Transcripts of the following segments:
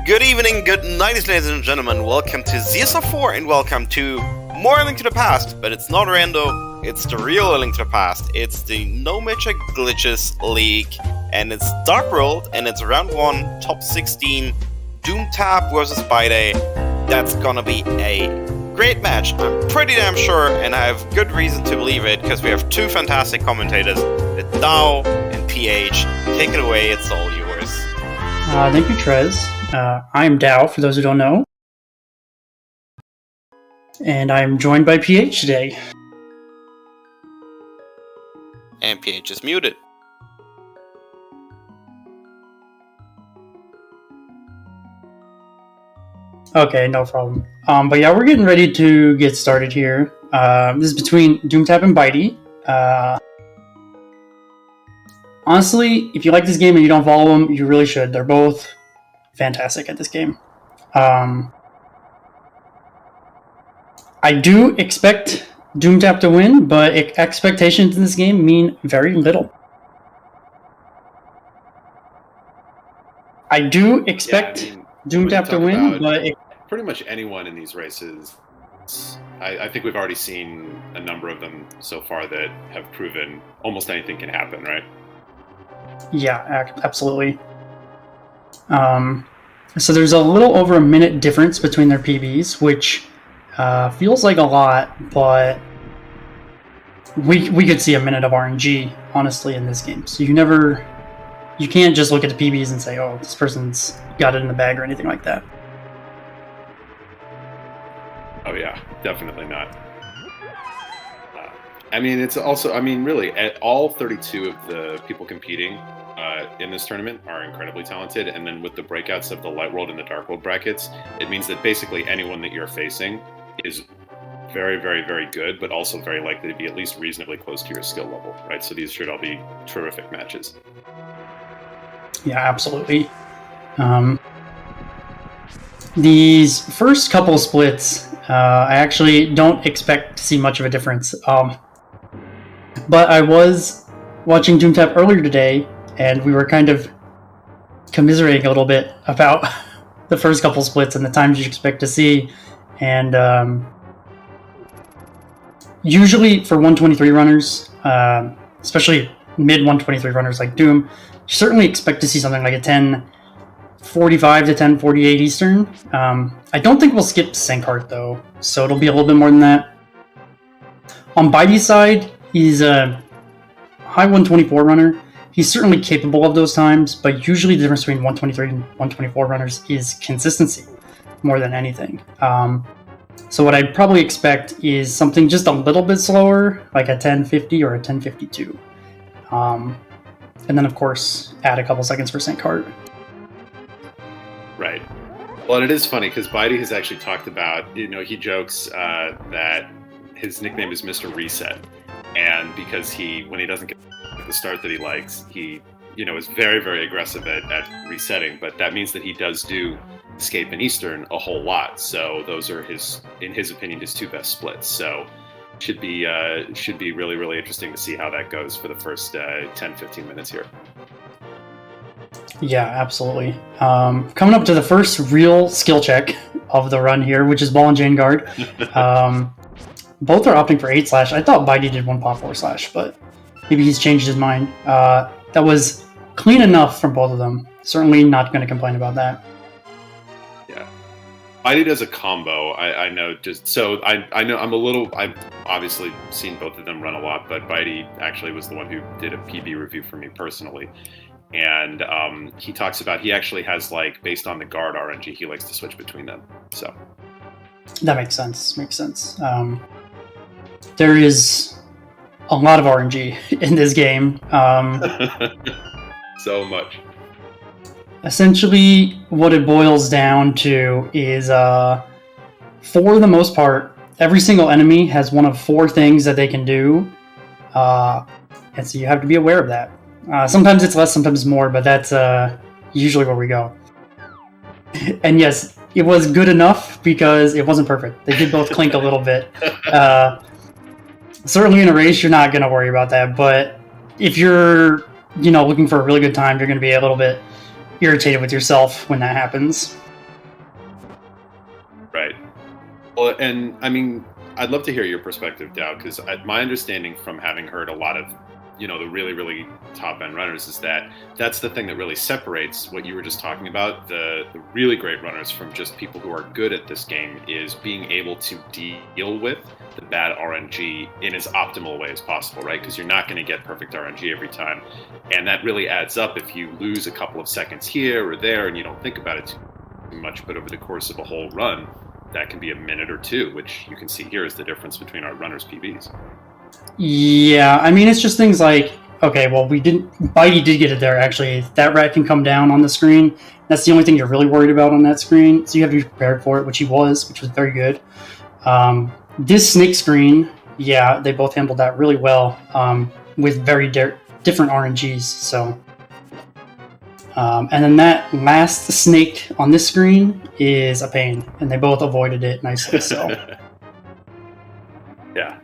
Good evening, good night, ladies and gentlemen. Welcome to ZSR4 and welcome to more Link to the Past. But it's not rando, it's the real Link to the Past. It's the No Major Glitches League, and it's Dark World, and it's round 1, top 16, Doomtap versus Bydey. That's gonna be a great match, I'm pretty damn sure, and I have good reason to believe it, because we have two fantastic commentators, with Dow and PH. Take it away, it's all yours. Thank you, Trez. I'm Dow, for those who don't know. And I'm joined by PH today. And PH is muted. Okay, no problem. But yeah, we're getting ready to get started here. This is between Doomtap and Bydey. Honestly, if you like this game and you don't follow them, you really should. They're both fantastic at this game. I do expect Doomtap to win, but expectations in this game mean very little. I do expect Doomtap to win, but pretty much anyone in these races, I think we've already seen a number of them so far that have proven almost anything can happen, right? Yeah, absolutely. So there's a little over a minute difference between their PBs, which feels like a lot, but we could see a minute of RNG, honestly, in this game. So you can't just look at the PBs and say, oh, this person's got it in the bag or anything like that. Oh yeah, definitely not. It's also, really, all 32 of the people competing in this tournament are incredibly talented, and then with the breakouts of the Light World and the Dark World brackets, it means that basically anyone that you're facing is very, very, very good, but also very likely to be at least reasonably close to your skill level, right? So these should all be terrific matches. Yeah, absolutely. These first couple splits, I actually don't expect to see much of a difference. But I was watching Doomtap earlier today, and we were kind of commiserating a little bit about the first couple splits and the times you expect to see. And usually for 123 runners, especially mid 123 runners like Doom, you certainly expect to see something like a 10:45 to 10:48 Eastern. I don't think we'll skip Sankart though, so it'll be a little bit more than that. On Bydey's side, he's a high 124 runner. He's certainly capable of those times, but usually the difference between 123 and 124 runners is consistency more than anything. So what I'd probably expect is something just a little bit slower, like a 10:50 or a 10:52. And then, of course, add a couple seconds for Sankart. Right. Well, and it is funny because Bydey has actually talked about, he jokes that his nickname is Mr. Reset. And because when he doesn't get the start that he likes, he, is very, very aggressive at resetting. But that means that he does do Escape and Eastern a whole lot. So those are in his opinion, his two best splits. So should be really, really interesting to see how that goes for the first 10-15 minutes here. Yeah, absolutely. Coming up to the first real skill check of the run here, which is Ball and Jane Guard. Both are opting for 8/. I thought Bydey did 1 pop 4/, but maybe he's changed his mind. That was clean enough from both of them. Certainly not going to complain about that. Yeah. Bydey does a combo. I know I've obviously seen both of them run a lot, but Bydey actually was the one who did a PB review for me personally. And he talks about he actually has, based on the guard RNG, he likes to switch between them. So that makes sense. There is a lot of RNG in this game. So much. Essentially, what it boils down to is, for the most part, every single enemy has one of 4 things that they can do. And so you have to be aware of that. Sometimes it's less, sometimes more, but that's usually where we go. And yes, it was good enough because it wasn't perfect. They did both clink a little bit. Certainly in a race, you're not going to worry about that, but if you're looking for a really good time, you're going to be a little bit irritated with yourself when that happens. Well, and I mean, I'd love to hear your perspective, Dow, because my understanding from having heard a lot of, the really, really top end runners is that that's the thing that really separates what you were just talking about, the really great runners from just people who are good at this game, is being able to deal with the bad RNG in as optimal a way as possible, right? Because you're not going to get perfect RNG every time. And that really adds up if you lose a couple of seconds here or there and you don't think about it too much, but over the course of a whole run, that can be a minute or two, which you can see here is the difference between our runners' PBs. Yeah, I mean, it's just things like, okay, well, Bydey did get it there, actually. That rat can come down on the screen. That's the only thing you're really worried about on that screen, so you have to be prepared for it, which was very good. This snake screen, yeah, they both handled that really well, with very different RNGs, so... and then that last snake on this screen is a pain, and they both avoided it nicely, so... Yeah.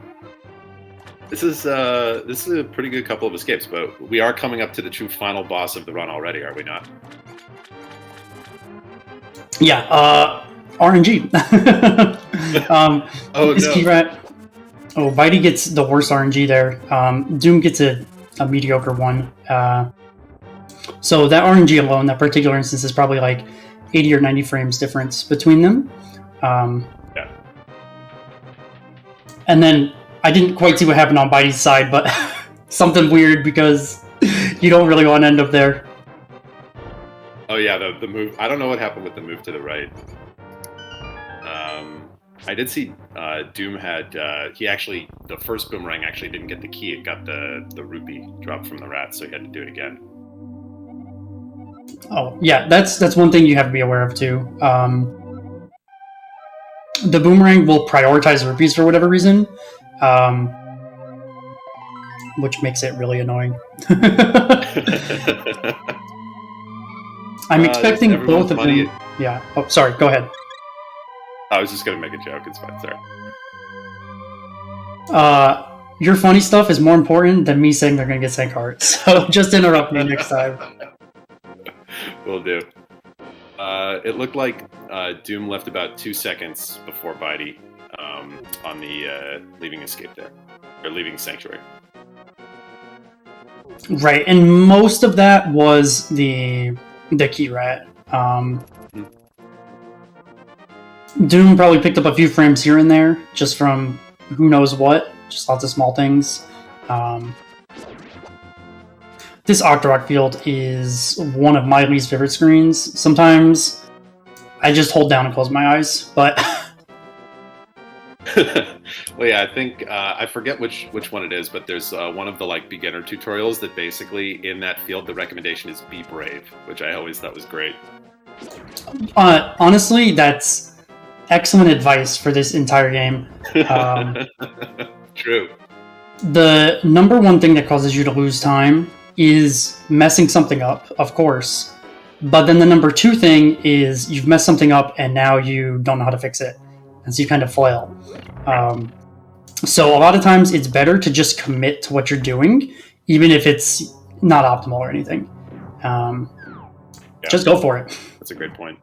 This is a pretty good couple of escapes, but we are coming up to the true final boss of the run already, are we not? Yeah, RNG. This key rat. Oh, Bydey gets the worst RNG there. Doom gets a mediocre one. So that RNG alone, that particular instance, is probably like 80 or 90 frames difference between them. Yeah. And then I didn't quite see what happened on Bydey's side, but something weird because you don't really want to end up there. Oh yeah, the move. I don't know what happened with the move to the right. I did see Doom had the first boomerang actually didn't get the key. It got the rupee dropped from the rat, so he had to do it again. Oh yeah, that's one thing you have to be aware of too. The boomerang will prioritize rupees for whatever reason, which makes it really annoying. I'm expecting both of them. Yeah. Oh, sorry. Go ahead. I was just gonna make a joke. It's fine. Sorry. Your funny stuff is more important than me saying they're gonna get sank heart. So just interrupt me next time. Will do. It looked like Doom left about 2 seconds before Bydey on the leaving escape there, or leaving Sanctuary. Right, and most of that was the key rat. Doom probably picked up a few frames here and there, just from who knows what, just lots of small things. This Octorok field is one of my least favorite screens. Sometimes I just hold down and close my eyes, but... Well, yeah, I think I forget which one it is, but there's one of the beginner tutorials that basically in that field the recommendation is be brave, which I always thought was great. Honestly, that's excellent advice for this entire game. True. The number one thing that causes you to lose time is messing something up, of course. But then the number two thing is you've messed something up and now you don't know how to fix it. And so you kind of flail. So a lot of times it's better to just commit to what you're doing, even if it's not optimal or anything. Just go for it. That's a great point.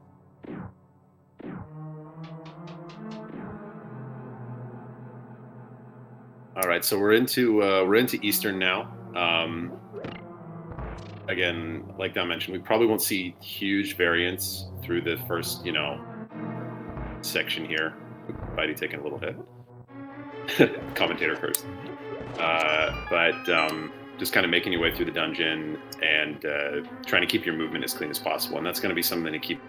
All right, so we're into Eastern now. Again, like Don mentioned, we probably won't see huge variance through the first, section here. Bydey taking a little hit. Commentator first. But just kind of making your way through the dungeon and trying to keep your movement as clean as possible. And that's going to be something to keep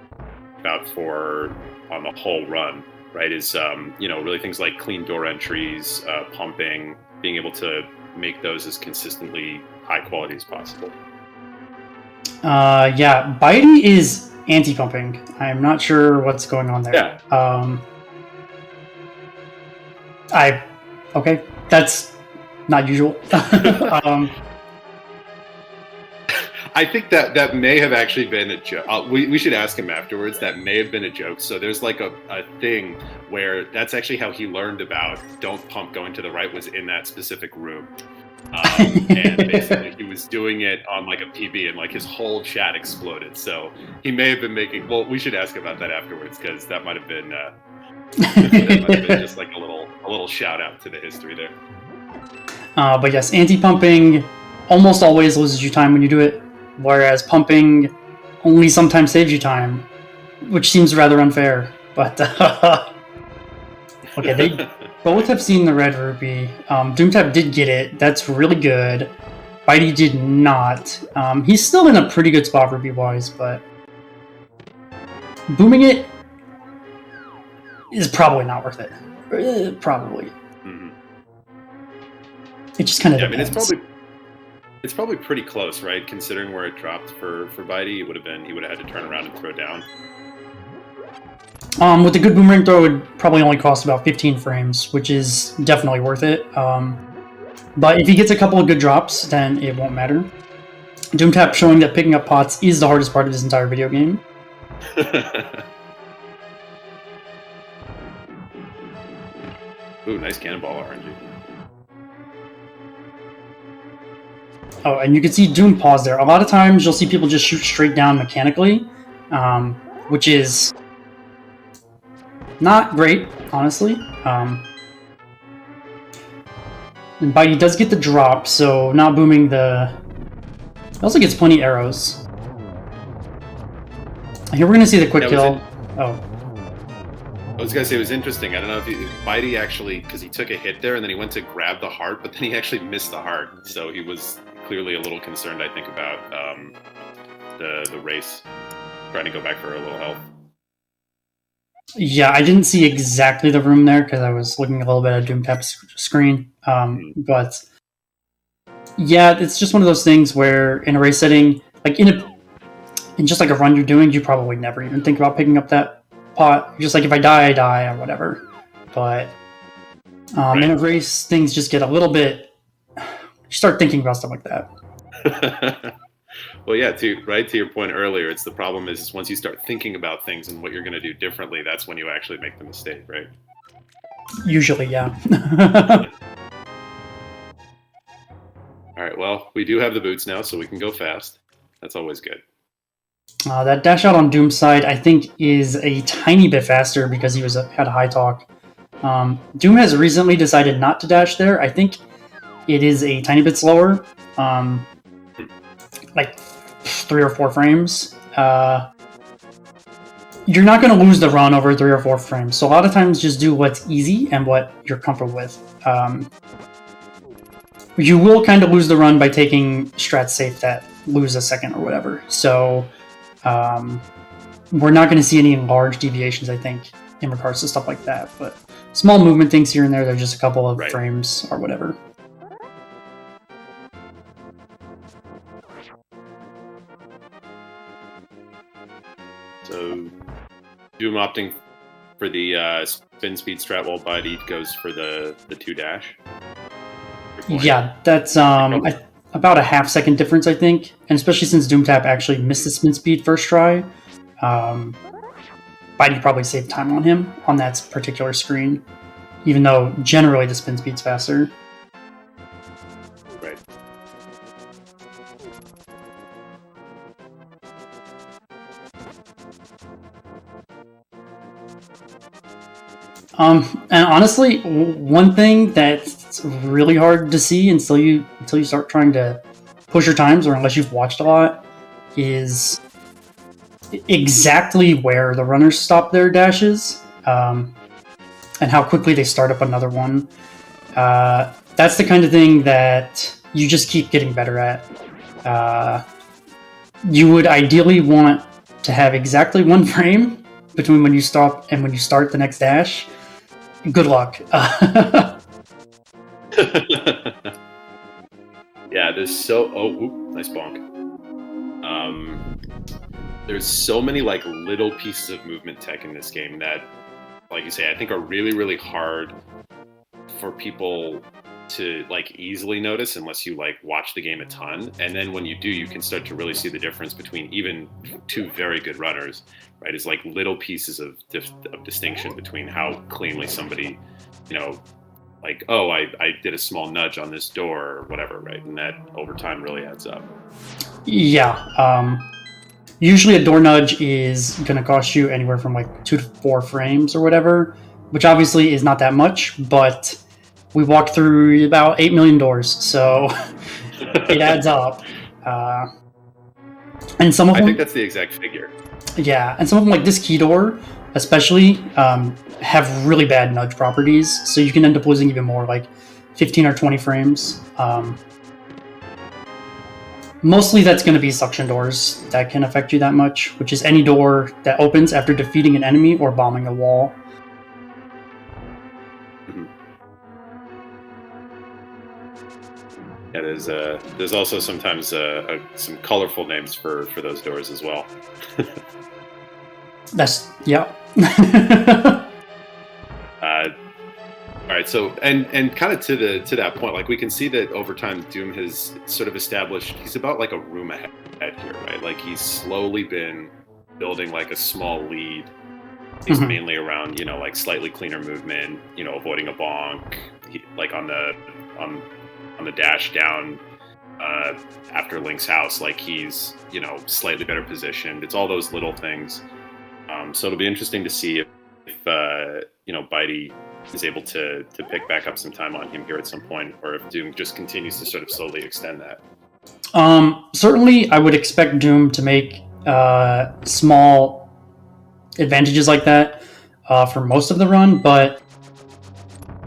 out for on the whole run, right? Is, really things like clean door entries, pumping, being able to make those as consistently high quality as possible. Yeah, Bydey is anti-pumping. I'm not sure what's going on there. Yeah. Okay, that's not usual. I think that may have actually been a joke. We should ask him afterwards. That may have been a joke. So there's a thing where that's actually how he learned about don't pump going to the right was in that specific room. And basically he was doing it on a PB and his whole chat exploded. So he may have been we should ask about that afterwards because that might have been That must have been just like a little shout out to the history there. But yes, anti-pumping almost always loses you time when you do it, whereas pumping only sometimes saves you time, which seems rather unfair. But okay, they both have seen the red rupee. Doomtap did get it. That's really good. Bydey did not. He's still in a pretty good spot rupee-wise, but booming it is probably not worth it. Probably. Mm-hmm. It just kind of depends. I mean, it's probably pretty close, right? Considering where it dropped for Bydey, he would have had to turn around and throw down. With a good boomerang throw, it would probably only cost about 15 frames, which is definitely worth it. But if he gets a couple of good drops, then it won't matter. Doomtap showing that picking up pots is the hardest part of this entire video game. Ooh, nice cannonball RNG. Oh, and you can see Doom pause there. A lot of times you'll see people just shoot straight down mechanically, which is not great, honestly. And Bydey does get the drop, so not booming the... He also gets plenty of arrows. Here we're going to see the quick kill. I was going to say, it was interesting. I don't know if Bydey actually, because he took a hit there and then he went to grab the heart, but then he actually missed the heart. So he was clearly a little concerned, I think, about the race, trying to go back for a little health. Yeah, I didn't see exactly the room there because I was looking a little bit at Doomtap's screen. But yeah, it's just one of those things where in a race setting, like in just like a run you're doing, you probably never even think about picking up that pot. Just like if I die or whatever. But right. In a race, things just get a little bit... You start thinking about stuff like that. Well, yeah, to your point earlier, it's the problem is once you start thinking about things and what you're going to do differently, that's when you actually make the mistake, right? Usually, yeah. All right, well, we do have the boots now, so we can go fast. That's always good. That dash out on Doom's side, I think, is a tiny bit faster because he had a high talk. Doom has recently decided not to dash there. I think it is a tiny bit slower, like 3 or 4 frames. You're not going to lose the run over 3 or 4 frames. So a lot of times just do what's easy and what you're comfortable with. You will kind of lose the run by taking strats safe that lose a second or whatever. So we're not going to see any large deviations, I think, in regards to stuff like that. But small movement things here and there, they're just a couple of frames or whatever. So Doom opting for the spin speed strat while Bydey goes for the 2 dash. Yeah, that's about a half-second difference, I think. And especially since Doomtap actually missed the spin speed first try, Bydey probably saved time on him on that particular screen, even though generally the spin speed's faster. Right. And honestly, one thing that's really hard to see until you start trying to push your times, or unless you've watched a lot, is exactly where the runners stop their dashes, and how quickly they start up another one. That's the kind of thing that you just keep getting better at. You would ideally want to have exactly 1 frame between when you stop and when you start the next dash. Good luck. Yeah, there's so... nice bonk. There's so many like little pieces of movement tech in this game that, like you say, I think are really, really hard for people to like easily notice unless you like watch the game a ton. And then when you do, you can start to really see the difference between even 2 very good runners, right? It's like little pieces of distinction between how cleanly somebody, like, oh, I did a small nudge on this door or whatever, right? And that over time really adds up. Yeah. Usually a door nudge is going to cost you anywhere from like 2 to 4 frames or whatever. which obviously is not that much, but we walked through about 8 million doors, so it adds up. And some of them, I think that's the exact figure. yeah, and some of them, like this key door, especially, have really bad nudge properties, so you can end up losing even more, like 15 or 20 frames. Mostly that's going to be suction doors that can affect you that much, which is any door that opens after defeating an enemy or bombing a wall. Yeah, there's also sometimes some colorful names for those doors as well. That's, yeah. All right, so and kind of to that point, like we can see that over time, Doom has sort of established he's about like a room ahead here, right? Like he's slowly been building like a small lead. He's mainly around, like slightly cleaner movement, avoiding a bonk, like on the dash down after Link's house, like he's slightly better positioned. It's all those little things. So it'll be interesting to see if Bydey is able to pick back up some time on him here at some point, or if Doom just continues to sort of slowly extend that. Certainly, I would expect Doom to make small advantages like that for most of the run, but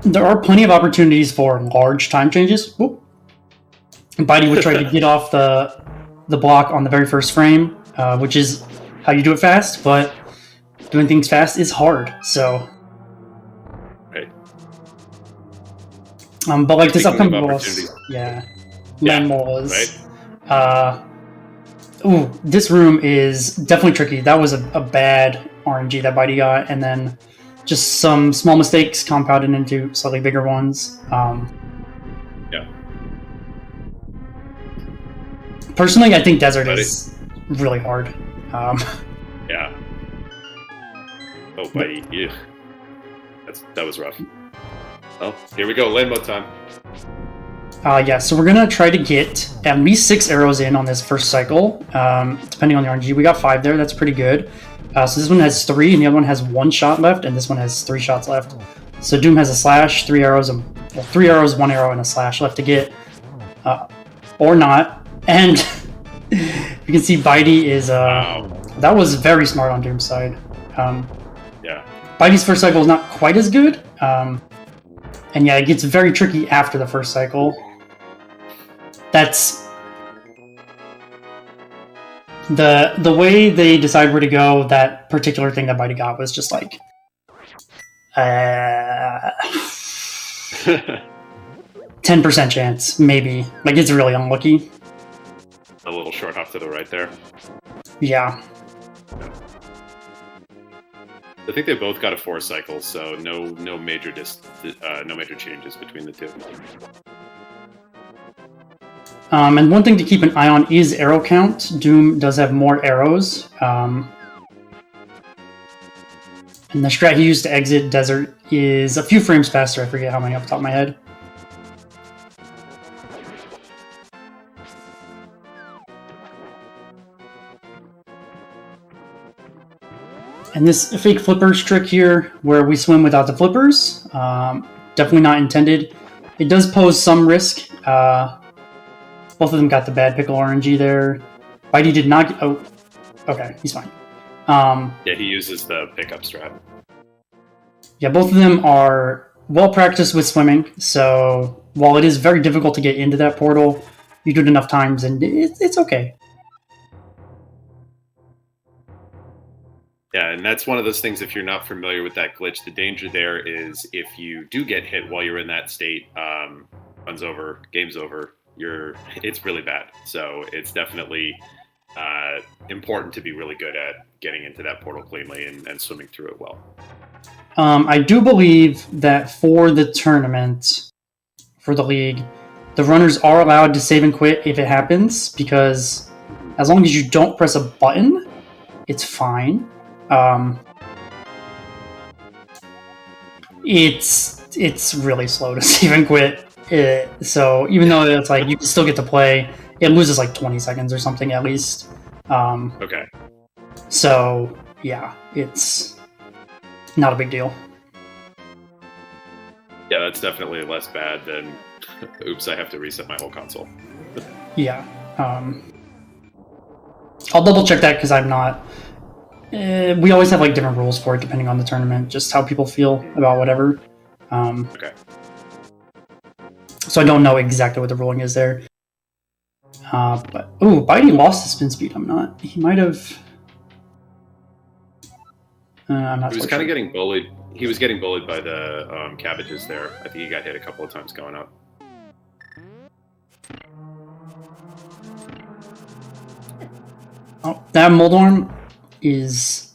there are plenty of opportunities for large time changes. Whoop. Bydey would try to get off the block on the very first frame, which is how you do it fast, but doing things fast is hard, so... Right. But like this Speaking upcoming of boss... Yeah. Landmollas. Right. Ooh, this room is definitely tricky. That was a bad RNG that Bydey got, and then just some small mistakes compounded into slightly bigger ones. Yeah. Personally, I think Desert is really hard. Yeah. Oh, Bydey, yeah. That was rough. Oh, here we go, land mode time. Yeah, so we're gonna try to get at least 6 arrows in on this first cycle, depending on the RNG. We got 5 there, that's pretty good. So this one has 3, and the other one has 1 shot left, and this one has 3 shots left. So Doom has a slash, 3 arrows, 3 arrows, 1 arrow, and a slash left to get, or not. And you can see Bydey is that was very smart on Doom's side. Yeah. Bydey's first cycle is not quite as good, and yeah, it gets very tricky after the first cycle. That's the way they decide where to go. That particular thing that Bydey got was just like 10% chance, maybe. Like, it's really unlucky. A little short hop to the right there. Yeah. I think they both got a 4 cycle, so no major changes between the two. And one thing to keep an eye on is arrow count. Doom does have more arrows. And the strat he used to exit Desert is a few frames faster. I forget how many off the top of my head. And this fake flippers trick here, where we swim without the flippers, definitely not intended. It does pose some risk. Both of them got the bad pickle RNG there. Bydey did not get... Oh, okay, he's fine. Yeah, he uses the pickup strat. Yeah, both of them are well practiced with swimming, so while it is very difficult to get into that portal, you do it enough times and it's okay. Yeah, and that's one of those things, if you're not familiar with that glitch, the danger there is if you do get hit while you're in that state, runs over, game's over, it's really bad. So it's definitely important to be really good at getting into that portal cleanly and swimming through it well. I do believe that for the tournament, for the league, the runners are allowed to save and quit if it happens, because as long as you don't press a button, it's fine. It's really slow to save and quit. So even though it's like you can still get to play, it loses like 20 seconds or something at least. Okay. So yeah, it's not a big deal. Yeah, that's definitely less bad than, oops, I have to reset my whole console. Yeah. I'll double check that because I'm not. We always have like different rules for it depending on the tournament, just how people feel about whatever. Okay. So I don't know exactly what the ruling is there. But Bydey lost his spin speed. He might have. I'm not. He was so kind of sure. getting bullied. He was getting bullied by the cabbages there. I think he got hit a couple of times going up. Oh, that Moldorm is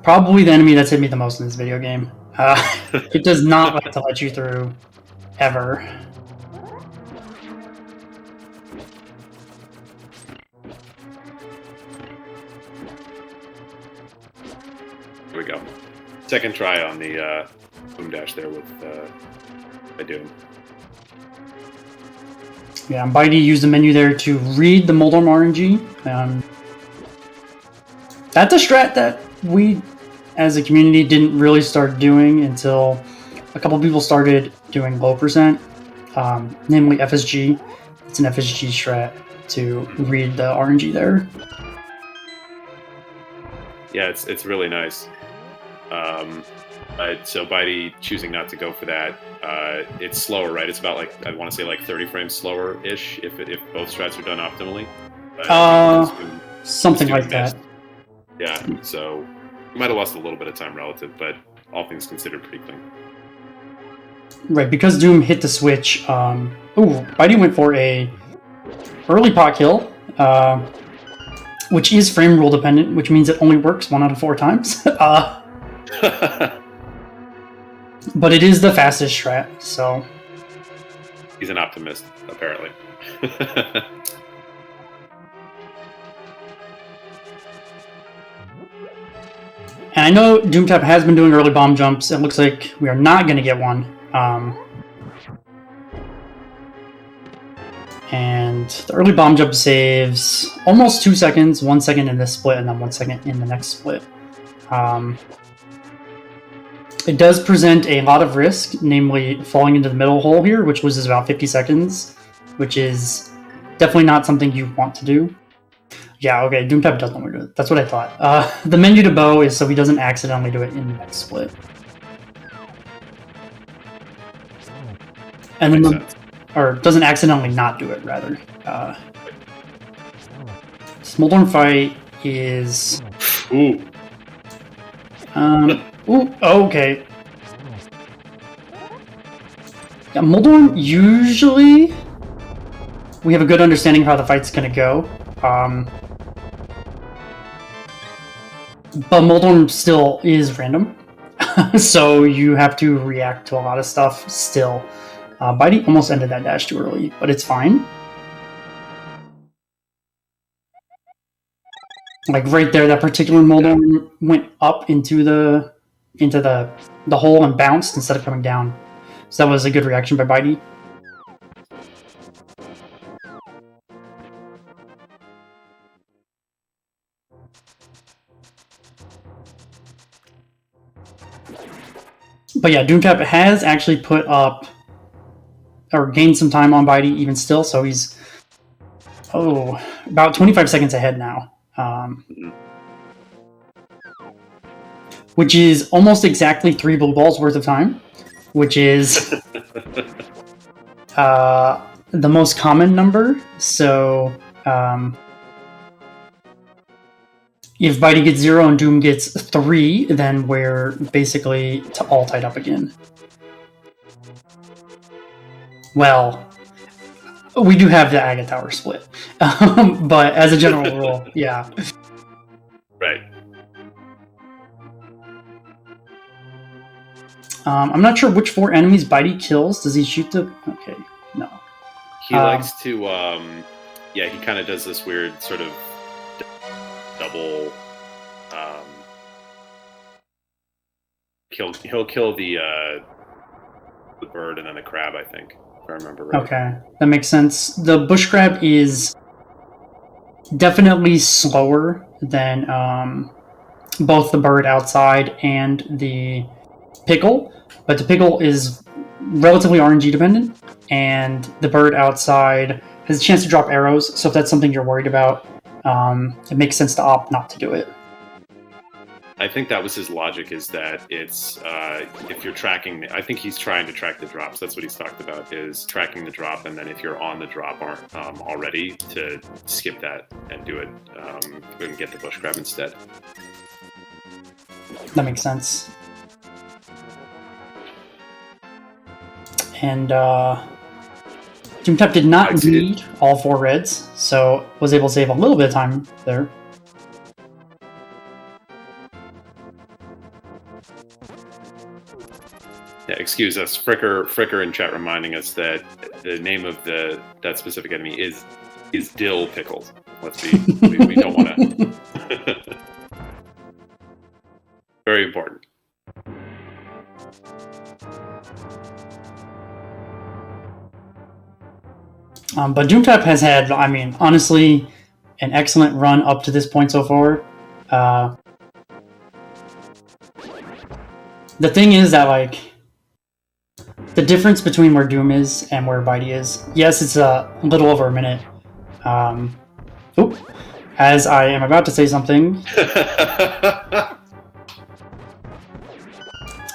probably the enemy that's hit me the most in this video game. It does not like to let you through, ever. Here we go. Second try on the boom dash there with Doom. Yeah, and Bydey used the menu there to read the Moldorm RNG. That's a strat that we, as a community, didn't really start doing until a couple people started doing low percent, namely FSG. It's an FSG strat to read the RNG there. Yeah, it's really nice. So Bydey choosing not to go for that. It's slower, right? It's about I want to say 30 frames slower-ish if both strats are done optimally. Something like that. Yeah, so you might have lost a little bit of time relative, but all things considered, pretty clean. Right, because Doom hit the switch. Bydey went for a early pot kill, which is frame rule dependent, which means it only works 1 out of 4 times. But it is the fastest strat, so... He's an optimist, apparently. And I know Doomtap has been doing early bomb jumps. It looks like we are not going to get one. And the early bomb jump saves almost 2 seconds, 1 second in this split, and then 1 second in the next split. It does present a lot of risk, namely falling into the middle hole here, which loses about 50 seconds, which is definitely not something you want to do. Yeah, okay, Doomtap does want to do it. That's what I thought. The menu to bow is so he doesn't accidentally do it in the next split. And then or doesn't accidentally not do it, rather. Smoldorn fight is... Ooh. Okay. Yeah, Moldorm, usually we have a good understanding of how the fight's gonna go. But Moldorm still is random. So you have to react to a lot of stuff still. Bydey almost ended that dash too early, but it's fine. Right there, that particular Moldorm went up into the hole and bounced instead of coming down. So that was a good reaction by Bydey. But yeah, Doomtap has actually put up or gained some time on Bydey even still, so he's about 25 seconds ahead now. Which is almost exactly 3 blue balls worth of time, which is the most common number. So if Bydey gets 0 and Doom gets 3, then we're basically all tied up again. Well, we do have the Agate Tower split, but as a general rule, yeah. Right. I'm not sure which 4 enemies Bydey kills. Does he shoot the... Okay, no. He likes to, yeah, he kind of does this weird sort of double, he'll kill the bird and then the crab, I think, if I remember right. Okay, that makes sense. The bush crab is definitely slower than both the bird outside and the pickle, but the pickle is relatively RNG dependent, and the bird outside has a chance to drop arrows, so if that's something you're worried about, it makes sense to opt not to do it. I think that was his logic, is that it's if you're tracking, I think he's trying to track the drops. That's what he's talked about, is tracking the drop, and then if you're on the drop already, to skip that and do it and get the bush grab instead. That makes sense. And Doomtap did not need all 4 reds, so was able to save a little bit of time there. Yeah, excuse us, Fricker in chat reminding us that the name of that specific enemy is dill pickles. Let's be, we don't want to. Very important. But Doomtap has had, I mean, honestly, an excellent run up to this point so far. The thing is that, like, the difference between where Doom is and where Bydey is, yes, it's a little over a minute. As I am about to say something.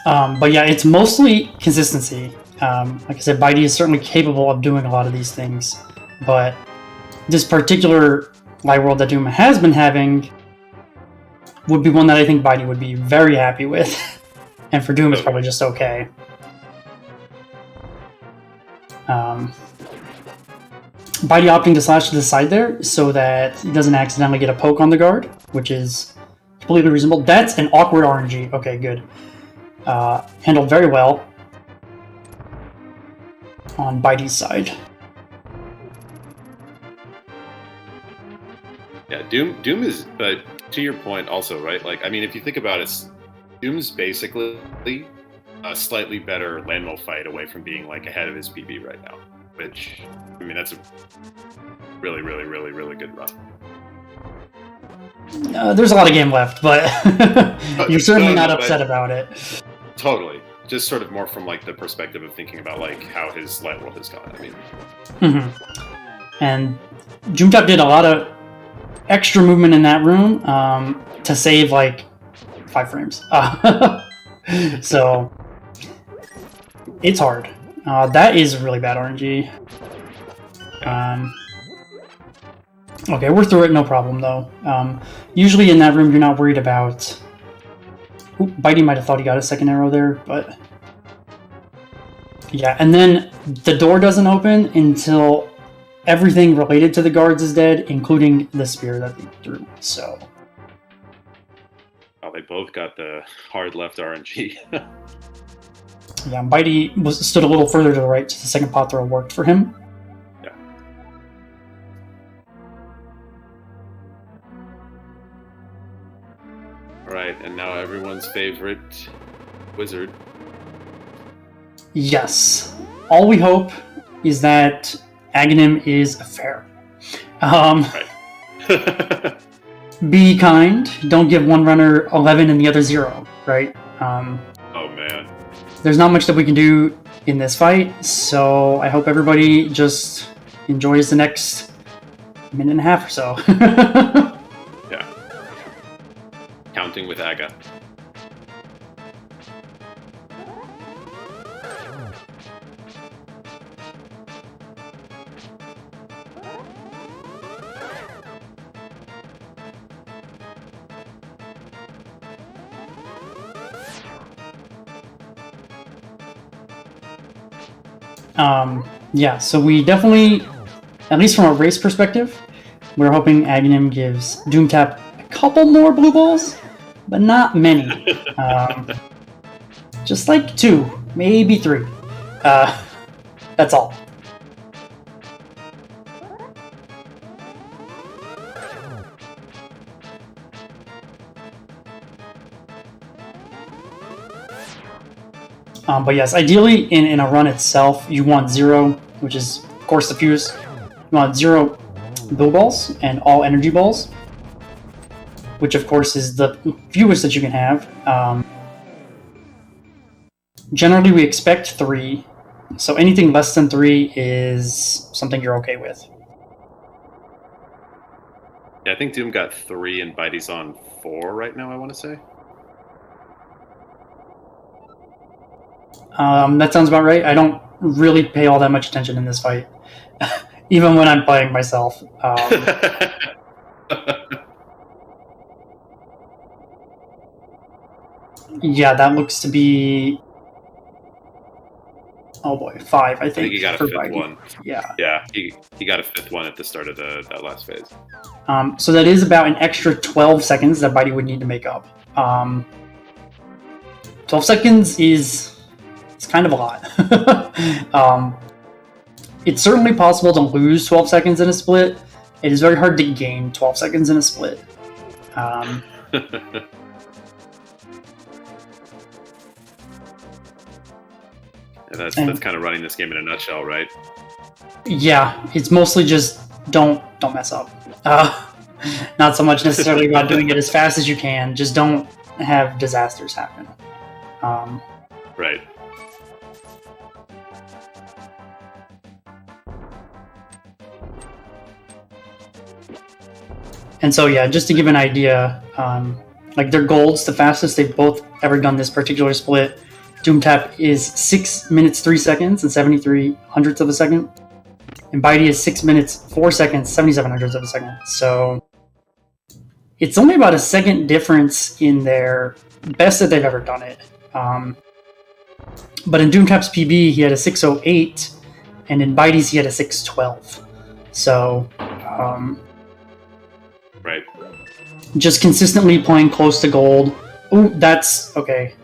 But yeah, it's mostly consistency. Like I said, Bydey is certainly capable of doing a lot of these things, but this particular light world that Doom has been having would be one that I think Bydey would be very happy with, and for Doom it's probably just okay. Bydey opting to slash to the side there so that he doesn't accidentally get a poke on the guard, which is completely reasonable. That's an awkward RNG. Okay, good. Handled very well on Bydey's side. Yeah, Doom is, but to your point also, right? Like, I mean, if you think about it, Doom's basically a slightly better landmill fight away from being like ahead of his PB right now, which, I mean, that's a really, really, really, really good run. There's a lot of game left, but you're certainly not upset about it. Totally. Just sort of more from like the perspective of thinking about like how his light world has gone. I mean, and Doomtap did a lot of extra movement in that room to save like 5 frames. So it's hard. That is really bad RNG. Okay, we're through it, no problem though. Usually in that room, you're not worried about. Bydey might have thought he got a second arrow there, but yeah. And then the door doesn't open until everything related to the guards is dead, including the spear that they threw. So. They both got the hard left RNG. Yeah, Bydey stood a little further to the right, so the second pot throw worked for him. Yeah. Alright, and now everyone's favorite wizard. Yes. All we hope is that Aghanim is fair. Right. Be kind. Don't give one runner 11 and the other 0, right? Oh man. There's not much that we can do in this fight, so I hope everybody just enjoys the next minute and a half or so. Yeah. Counting with Aga. Yeah, so we definitely, at least from a race perspective, we're hoping Aghanim gives Doomtap a couple more blue balls, but not many. Just like 2, maybe 3. That's all. But yes, ideally in a run itself, you want 0, which is, of course, the fuse. You want 0 blue balls and all energy balls, which, of course, is the fewest that you can have. Generally, we expect 3, So anything less than 3 is something you're okay with. Yeah, I think Doom got 3 and Bydey's on 4 right now, I want to say. That sounds about right. I don't really pay all that much attention in this fight, even when I'm playing myself. Yeah, that looks to be... Oh boy, 5, I think. I think he got a 5th Bydey. one. Yeah. Yeah, he got a 5th one at the start of that last phase. So that is about an extra 12 seconds that Bydey would need to make up. 12 seconds is... It's kind of a lot. It's certainly possible to lose 12 seconds in a split. It is very hard to gain 12 seconds in a split. That's kind of running this game in a nutshell, right? Yeah, it's mostly just don't mess up. Not so much necessarily about doing it as fast as you can. Just don't have disasters happen. Right. And so, yeah, just to give an idea, like their golds, the fastest they've both ever done this particular split, Doomtap is 6 minutes 3 seconds and 73 hundredths of a second, and Bydey is 6 minutes 4 seconds 77 hundredths of a second. So it's only about a second difference in their best that they've ever done it. But in Doomtap's PB, he had a 608, and in Bydey's he had a 612. So right. Just consistently playing close to gold. Ooh, that's okay.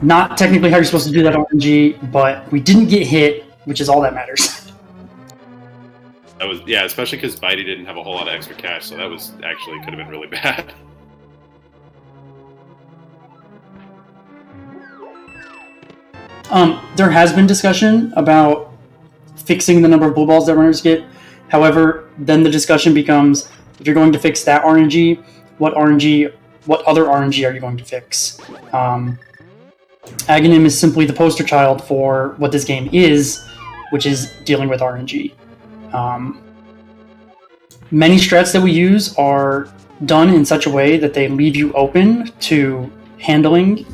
Not technically how you're supposed to do that RNG, but we didn't get hit, which is all that matters. That was, yeah, especially because Bydey didn't have a whole lot of extra cash, so that was actually could have been really bad. There has been discussion about fixing the number of blue balls that runners get. However, then the discussion becomes, if you're going to fix that RNG, what other RNG are you going to fix? Aghanim is simply the poster child for what this game is, which is dealing with RNG. Many strats that we use are done in such a way that they leave you open to handling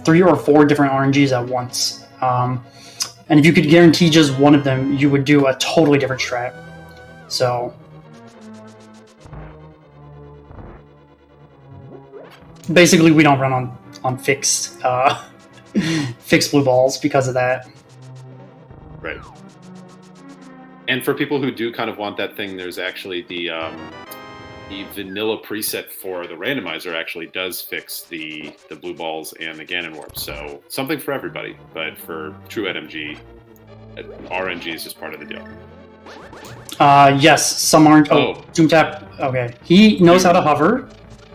3 or 4 different RNGs at once. And if you could guarantee just one of them, you would do a totally different strat. So basically, we don't run on fixed fixed blue balls because of that. Right. And for people who do kind of want that thing, there's actually the vanilla preset for the randomizer actually does fix the blue balls and the Ganon warp. So something for everybody. But for true NMG, RNG is just part of the deal. Yes, some aren't. Oh, Doomtap. Okay, he knows how to hover.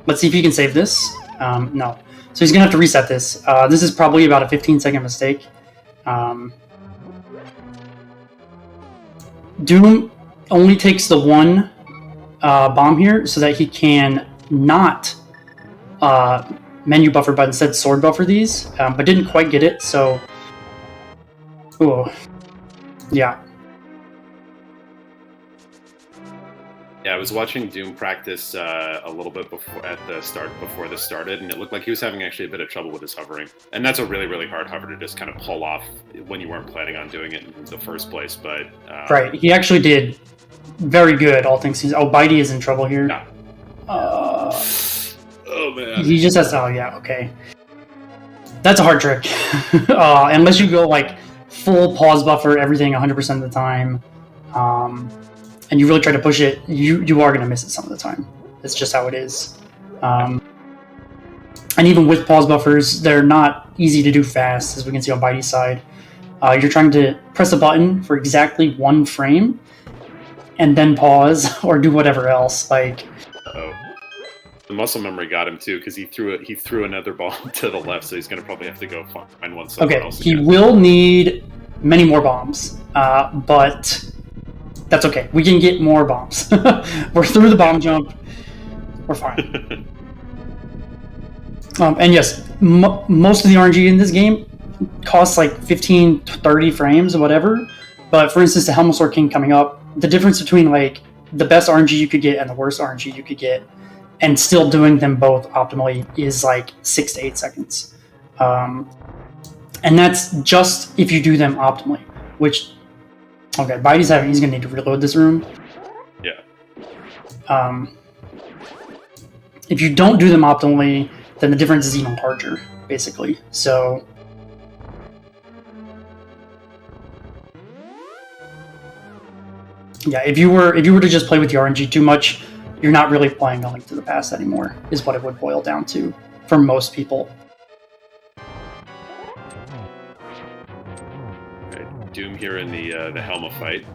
Let's see if he can save this. No. So he's gonna have to reset this. This is probably about a 15-second mistake. Doom only takes the one bomb here so that he can not menu buffer, but instead sword buffer these, but didn't quite get it, so... Ooh. Yeah. Yeah, I was watching Doom practice a little bit before this started, and it looked like he was having actually a bit of trouble with his hovering. And that's a really, really hard hover to just kind of pull off when you weren't planning on doing it in the first place. But right, he actually did very good. All things he's. Oh, Bydey is in trouble here. No. Oh man. He just has. Oh yeah. Okay. That's a hard trick. Unless you go like full pause buffer everything 100% of the time. And you really try to push it, you are going to miss it some of the time. It's just how it is. And even with pause buffers, they're not easy to do fast, as we can see on Bydey's side. You're trying to press a button for exactly 1 frame, and then pause, or do whatever else. Like, uh-oh. The muscle memory got him too, because he threw another bomb to the left, so he's going to probably have to go find one somewhere else again. He will need many more bombs, but... That's okay. We can get more bombs. We're through the bomb jump. We're fine. And yes, most of the RNG in this game costs like 15 to 30 frames or whatever. But for instance, the Helmosaur King coming up, the difference between like the best RNG you could get and the worst RNG you could get, and still doing them both optimally, is like 6 to 8 seconds. And that's just if you do them optimally, which, okay, Bydey's he's gonna need to reload this room. Yeah. If you don't do them optimally, then the difference is even larger, basically. So, yeah, if you were to just play with the RNG too much, you're not really playing A Link to the Past anymore, is what it would boil down to for most people. Right, Doom here in the Helma fight.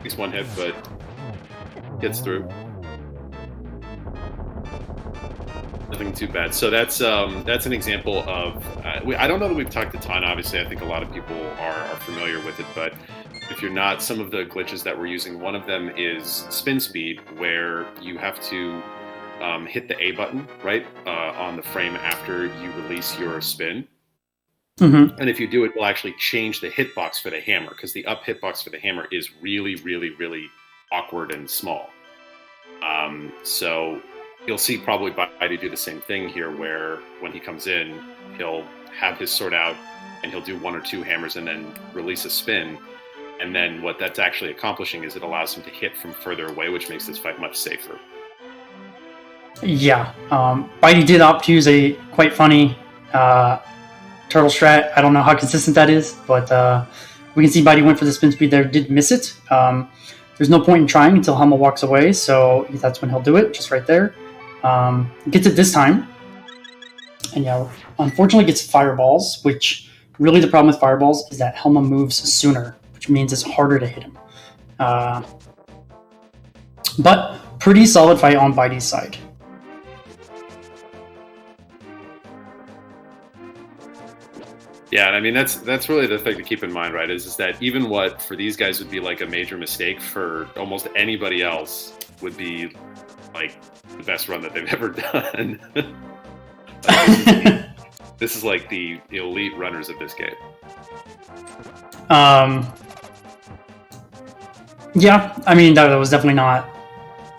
He's one hit, but gets through. Nothing too bad. So that's an example of. I don't know that we've talked a ton. Obviously, I think a lot of people are familiar with it, but if you're not, some of the glitches that we're using, one of them is spin speed, where you have to hit the A button right on the frame after you release your spin. Mm-hmm. And if you do, it will actually change the hitbox for the hammer, because the up hitbox for the hammer is really, really, really awkward and small. So you'll see probably Bydey do the same thing here, where when he comes in, he'll have his sword out and he'll do 1 or 2 hammers and then release a spin. And then what that's actually accomplishing is it allows him to hit from further away, which makes this fight much safer. Yeah, Bydey did opt to use a quite funny turtle strat. I don't know how consistent that is, but we can see Bydey went for the spin speed there, did miss it. There's no point in trying until Helma walks away, so that's when he'll do it, just right there. Gets it this time. And yeah, unfortunately gets fireballs, which really the problem with fireballs is that Helma moves sooner, which means it's harder to hit him. But pretty solid fight on Bydey's side. Yeah, and I mean that's really the thing to keep in mind, right? Is that even what for these guys would be like a major mistake, for almost anybody else would be like the best run that they've ever done. This is like the elite runners of this game. Yeah, I mean that was definitely not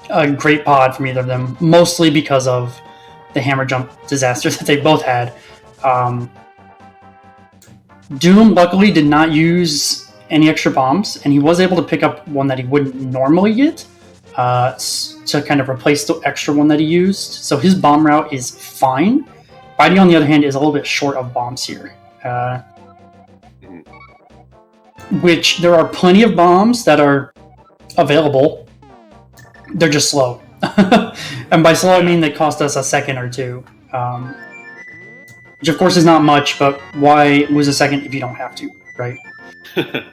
a great pod from either of them, mostly because of the hammer jump disaster that they both had. Doom luckily did not use any extra bombs, and he was able to pick up one that he wouldn't normally get to kind of replace the extra one that he used. So his bomb route is fine. Bydey, on the other hand, is a little bit short of bombs here. Which there are plenty of bombs that are available. They're just slow. And by slow, I mean they cost us a second or two. Which of course is not much, but why lose a second if you don't have to, right?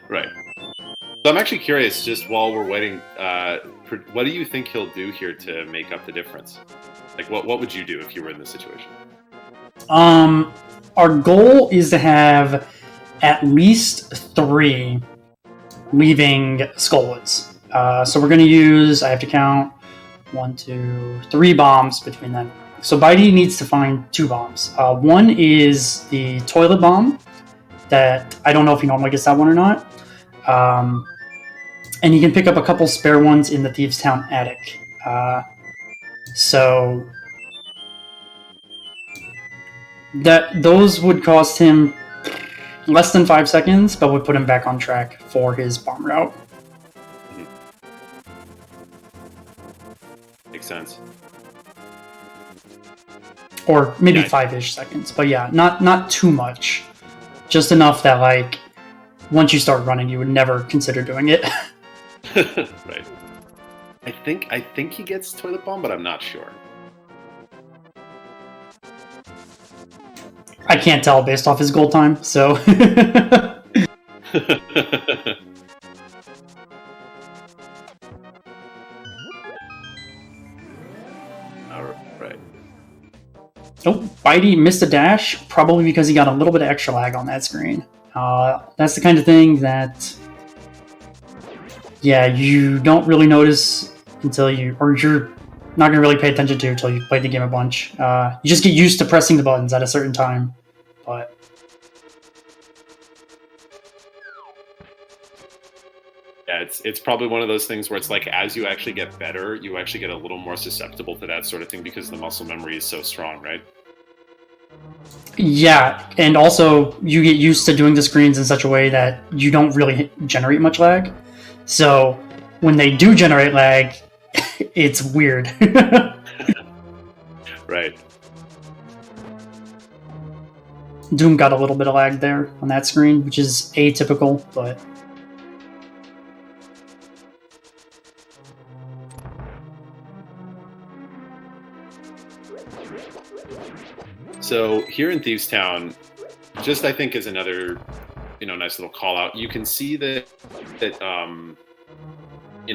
Right. So I'm actually curious, just while we're waiting, what do you think he'll do here to make up the difference? Like, what would you do if you were in this situation? Our goal is to have at least 3 leaving Skullwoods. So we're going to use, I have to count, 1, 2, 3 bombs between them. So Bydey needs to find 2 bombs. One is the toilet bomb, that I don't know if he normally gets that one or not. And you can pick up a couple spare ones in the Thieves' Town attic. So those would cost him less than 5 seconds, but would put him back on track for his bomb route. Makes sense. Or maybe 5-ish seconds, but yeah, not too much. Just enough that, like, once you start running, you would never consider doing it. Right. I think he gets toilet bomb, but I'm not sure. I can't tell based off his gold time, so... Right. Oh, Bydey missed a dash, probably because he got a little bit of extra lag on that screen. That's the kind of thing that yeah, you don't really notice until you're not going to really pay attention to until you've played the game a bunch. You just get used to pressing the buttons at a certain time, but... Yeah, it's probably one of those things where it's like as you actually get better, you actually get a little more susceptible to that sort of thing because the muscle memory is so strong, right? Yeah, and also you get used to doing the screens in such a way that you don't really generate much lag. So when they do generate lag, it's weird. Right. Doom got a little bit of lag there on that screen, which is atypical, but... So here in Thieves Town, just I think as another, nice little call out, you can see that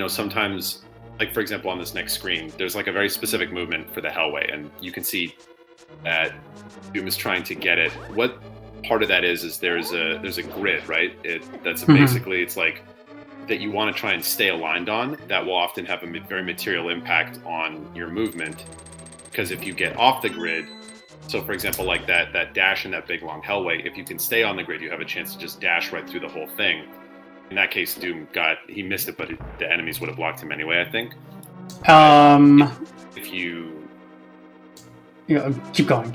sometimes, like for example on this next screen, there's like a very specific movement for the Hellway, and you can see that Doom is trying to get it. What part of that is there's a grid, right? That's basically, it's like that you want to try and stay aligned on. That will often have a very material impact on your movement, because if you get off the grid. So, for example, like that dash in that big long Hellway, if you can stay on the grid, you have a chance to just dash right through the whole thing. In that case, Doom he missed it, but the enemies would have blocked him anyway, I think. If you... keep going.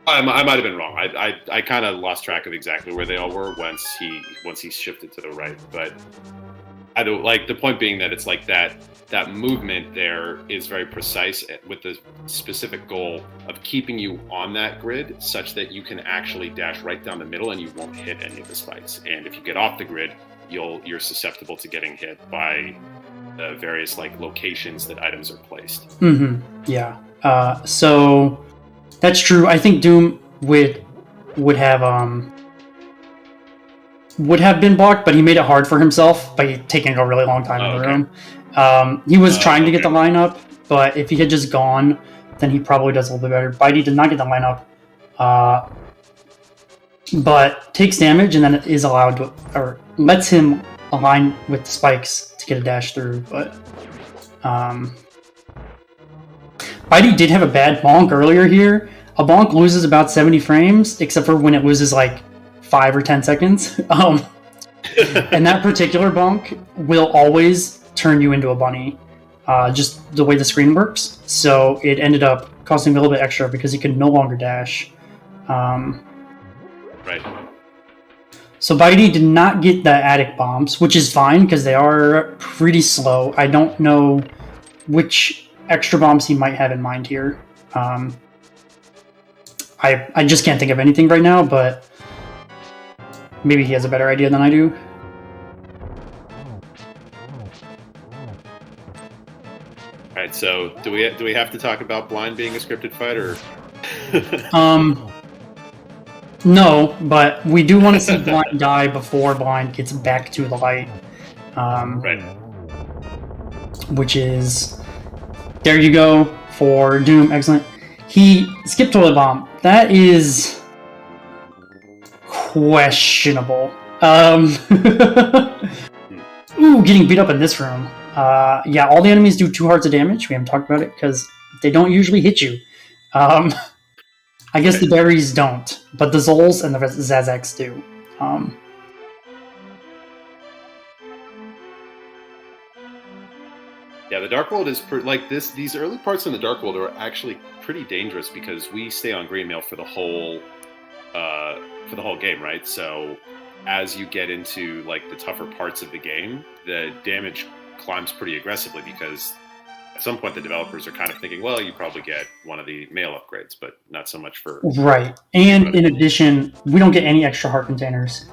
I might have been wrong. I kind of lost track of exactly where they all were once he shifted to the right. But I don't, like, the point being that it's like that movement there is very precise with the specific goal of keeping you on that grid such that you can actually dash right down the middle and you won't hit any of the spikes. And if you get off the grid, you're susceptible to getting hit by the various like locations that items are placed. Yeah. So that's true. I think Doom would have been blocked, but he made it hard for himself by taking a really long time in the room. He was trying to get the lineup, but if he had just gone, then he probably does a little bit better. Bydey did not get the lineup, but takes damage and then is allowed to, or lets him align with the spikes to get a dash through. But Bydey did have a bad bonk earlier here. A bonk loses about 70 frames, except for when it loses like 5 or 10 seconds. And that particular bonk will always turn you into a bunny, just the way the screen works. So it ended up costing him a little bit extra because he could no longer dash. Right. So Bydey did not get the attic bombs, which is fine because they are pretty slow. I don't know which extra bombs he might have in mind here. I just can't think of anything right now, but maybe he has a better idea than I do. All right, so do we have to talk about Blind being a scripted fight, or? No, but we do want to see Blind die before Blind gets back to the light. Right. Which is, there you go for Doom. Excellent. He skipped Toilet Bomb. That is questionable. Ooh, getting beat up in this room. Yeah, all the enemies do 2 hearts of damage. We haven't talked about it because they don't usually hit you. I guess the berries don't, but the Zols and the Zazaks do. Yeah, the Dark World is like this. These early parts in the Dark World are actually pretty dangerous because we stay on green mail for the whole game, right? So as you get into like the tougher parts of the game, the damage climbs pretty aggressively because at some point the developers are kind of thinking, well, you probably get one of the mail upgrades, but not so much for... Right. And in addition, we don't get any extra heart containers.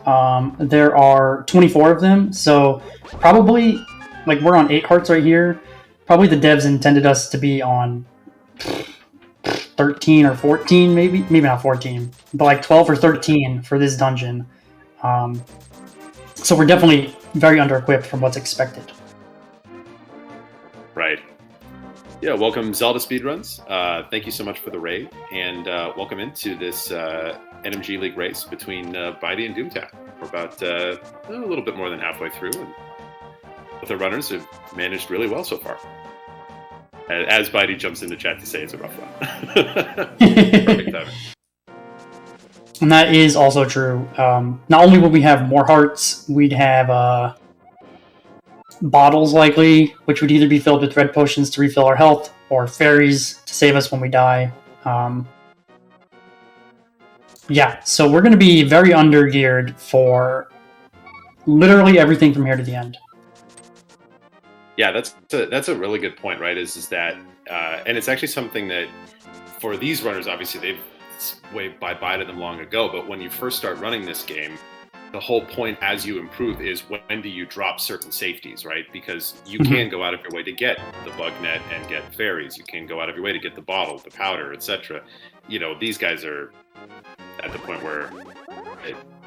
There are 24 of them, so probably, like, we're on 8 hearts right here. Probably the devs intended us to be on 13 or 14, maybe not 14, but like 12 or 13 for this dungeon. So we're definitely very under-equipped from what's expected. Right. Yeah, welcome ZeldaSpeedRuns. Thank you so much for the raid, and welcome into this NMG League race between Bydey and Doomtap. We're about a little bit more than halfway through, and the runners have managed really well so far. As Bydey jumps into chat to say it's a rough run. Perfect timing. And that is also true. Not only would we have more hearts, we'd have bottles likely, which would either be filled with red potions to refill our health, or fairies to save us when we die. Yeah, so we're going to be very under-geared for literally everything from here to the end. Yeah, that's a really good point, right? Is that, and it's actually something that for these runners, obviously they've way bye-bye them long ago, but when you first start running this game, the whole point as you improve is when do you drop certain safeties, right? Because you can go out of your way to get the bug net and get fairies. You can go out of your way to get the bottle, the powder, etc. You know, these guys are at the point where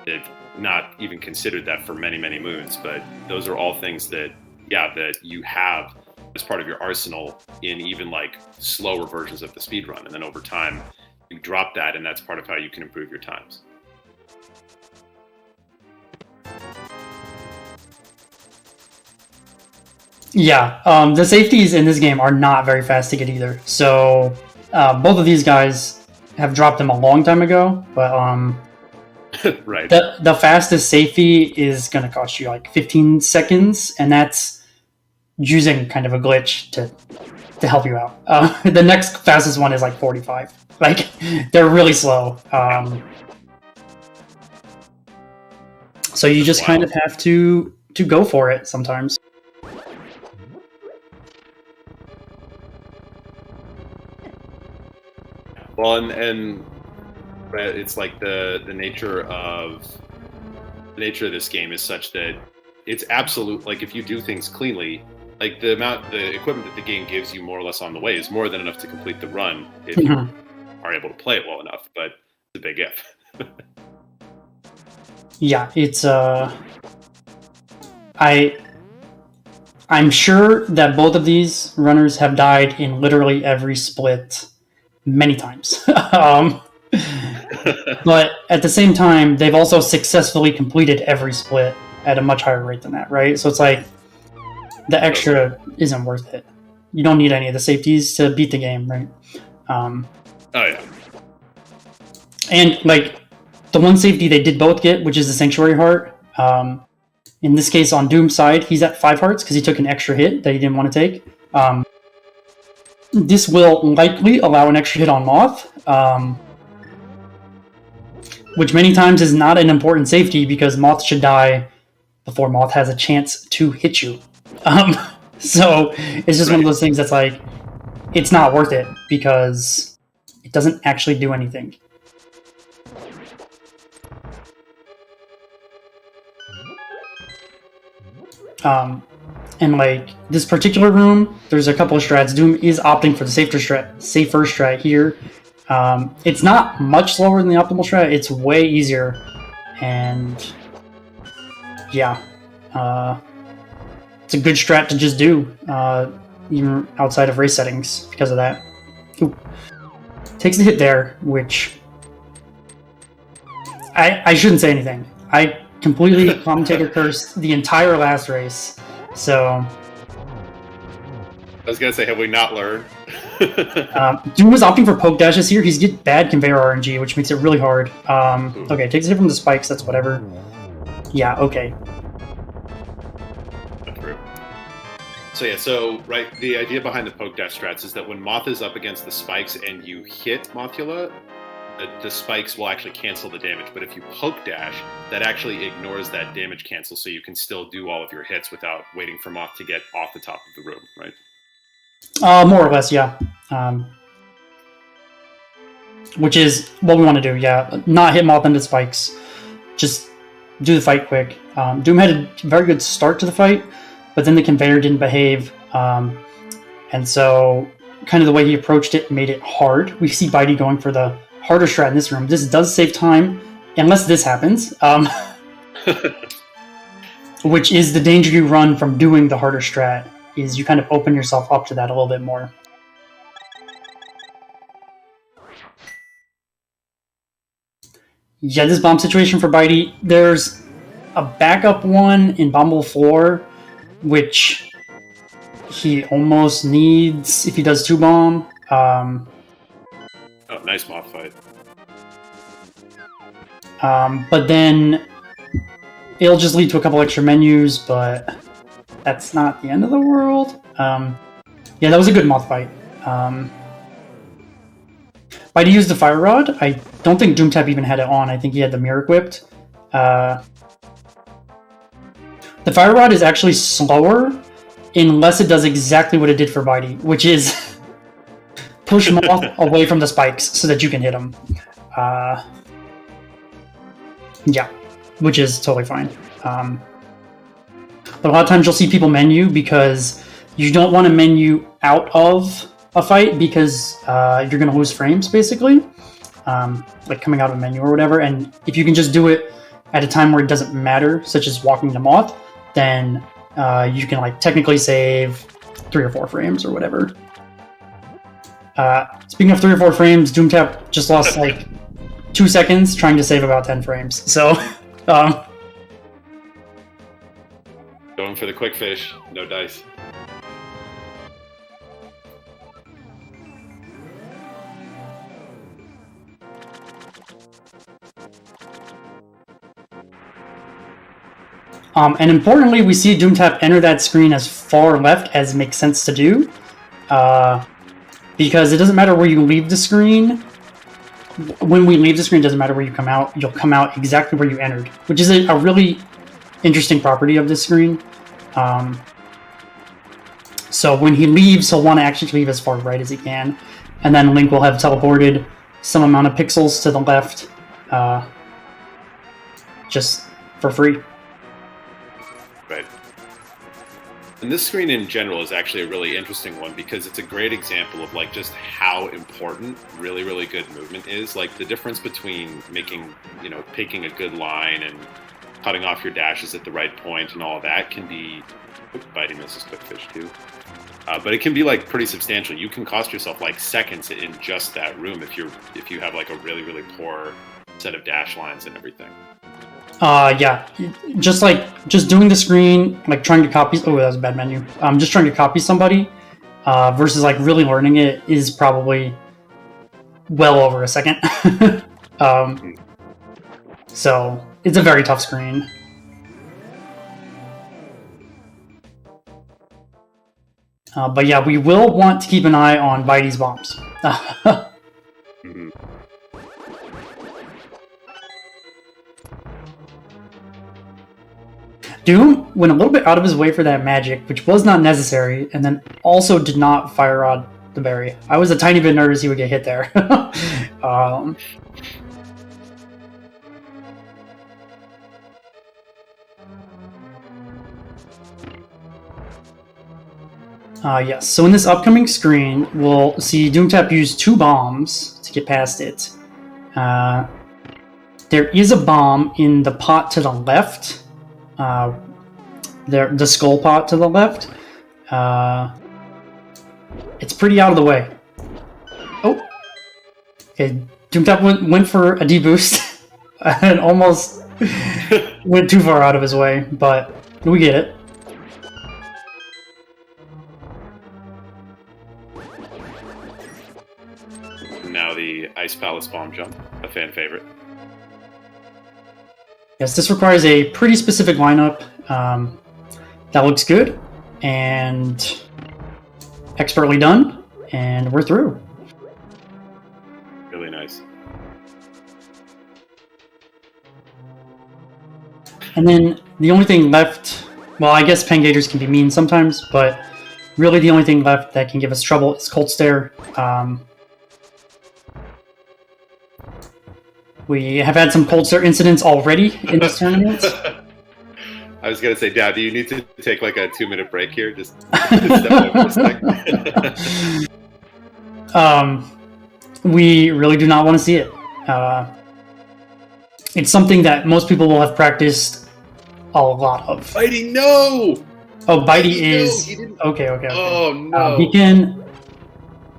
they've not even considered that for many, many moons, but those are all things that, yeah, that you have as part of your arsenal in even like slower versions of the speedrun. And then over time, you drop that, and that's part of how you can improve your times. Yeah, the safeties in this game are not very fast to get either. So both of these guys have dropped them a long time ago, but right. The fastest safety is going to cost you like 15 seconds, and that's using kind of a glitch to help you out. The next fastest one is like 45. Like, they're really slow. So you just kind of have to go for it sometimes. Well, and it's like the nature of this game is such that it's absolute. Like, if you do things cleanly, like the equipment that the game gives you more or less on the way is more than enough to complete the run if you are able to play it well enough. But it's a big if. Yeah, it's I'm sure that both of these runners have died in literally every split many times. But at the same time, they've also successfully completed every split at a much higher rate than that, right? So it's like, the extra isn't worth it. You don't need any of the safeties to beat the game, right? Oh, yeah. And, like, the one safety they did both get, which is the Sanctuary Heart, in this case, on Doom's side, he's at 5 hearts because he took an extra hit that he didn't want to take. This will likely allow an extra hit on Moth, which many times is not an important safety because Moth should die before Moth has a chance to hit you. So it's just one of those things that's like, it's not worth it because it doesn't actually do anything. And like this particular room, there's a couple of strats. Doom is opting for the safer strat here. It's not much slower than the optimal strat. It's way easier, and yeah, it's a good strat to just do, even outside of race settings because of that. Ooh. Takes the hit there, which I shouldn't say anything. I completely commentator cursed the entire last race. So I was gonna say, have we not learned? Doom was opting for poke dashes here. He's get bad conveyor RNG, which makes it really hard. Okay, takes it from the spikes. That's whatever. Yeah. Okay. That's true. So yeah. So right, the idea behind the poke dash strats is that when Moth is up against the spikes and you hit Mothula, the spikes will actually cancel the damage. But if you poke dash, that actually ignores that damage cancel, so you can still do all of your hits without waiting for Moth to get off the top of the room, right? More or less, yeah. Which is what we want to do, yeah. Not hit Moth into spikes. Just do the fight quick. Doom had a very good start to the fight, but then the conveyor didn't behave. And so kind of the way he approached it made it hard. We see Bydey going for the harder strat in this room. This does save time, unless this happens. Which is the danger you run from doing the harder strat, is you kind of open yourself up to that a little bit more. Yeah, this bomb situation for Bydey, there's a backup one in Bombable 4 which he almost needs if he does 2-bomb. Oh, nice moth fight. But then it'll just lead to a couple extra menus, but that's not the end of the world. Yeah, that was a good moth fight. Bydey used the Fire Rod. I don't think Doomtap even had it on. I think he had the mirror equipped. The Fire Rod is actually slower unless it does exactly what it did for Bydey, which is push Moth away from the spikes so that you can hit him. Yeah, which is totally fine. But a lot of times you'll see people menu because you don't want to menu out of a fight because you're going to lose frames, basically. Like coming out of a menu or whatever. And if you can just do it at a time where it doesn't matter, such as walking the Moth, then you can like technically save 3 or 4 frames or whatever. Speaking of 3 or 4 frames, Doomtap just lost like 2 seconds trying to save about 10 frames. So, going for the quick fish, no dice. And importantly, we see Doomtap enter that screen as far left as makes sense to do. Because it doesn't matter where you leave the screen. When we leave the screen, it doesn't matter where you come out. You'll come out exactly where you entered, which is a really interesting property of this screen. So when he leaves, he'll want to actually leave as far right as he can. And then Link will have teleported some amount of pixels to the left just for free. Right. And this screen in general is actually a really interesting one because it's a great example of like just how important really, really good movement is. Like the difference between making, picking a good line and cutting off your dashes at the right point and all of that can be, Bydey misses quick fish too. But it can be like pretty substantial. You can cost yourself like seconds in just that room if you have like a really, really poor set of dash lines and everything. Yeah, just doing the screen, like trying to copy. Oh, that was a bad menu. Just trying to copy somebody versus like really learning it is probably well over a second. So it's a very tough screen. But yeah, we will want to keep an eye on Bydey's bombs. Mm-hmm. Doom went a little bit out of his way for that magic, which was not necessary, and then also did not Fire Rod the berry. I was a tiny bit nervous he would get hit there. Yes, so in this upcoming screen, we'll see Doomtap use 2 bombs to get past it. There is a bomb in the pot to the left. The skull pot to the left. It's pretty out of the way. Oh! Okay, Doomtap went for a deboost and almost went too far out of his way, but we get it. Now the Ice Palace bomb jump, a fan favorite. Yes, this requires a pretty specific lineup. That looks good, and expertly done, and we're through. Really nice. And then the only thing left, well, I guess Pangators can be mean sometimes, but really the only thing left that can give us trouble is Cold Stare. We have had some Cold Stare incidents already in this tournament. I was gonna say, Dad, do you need to take like a 2-minute break here? Just step away for a sec. We really do not want to see it. It's something that most people will have practiced a lot of. Bydey, no! Oh, Bydey is... No, okay. Oh, no. He can...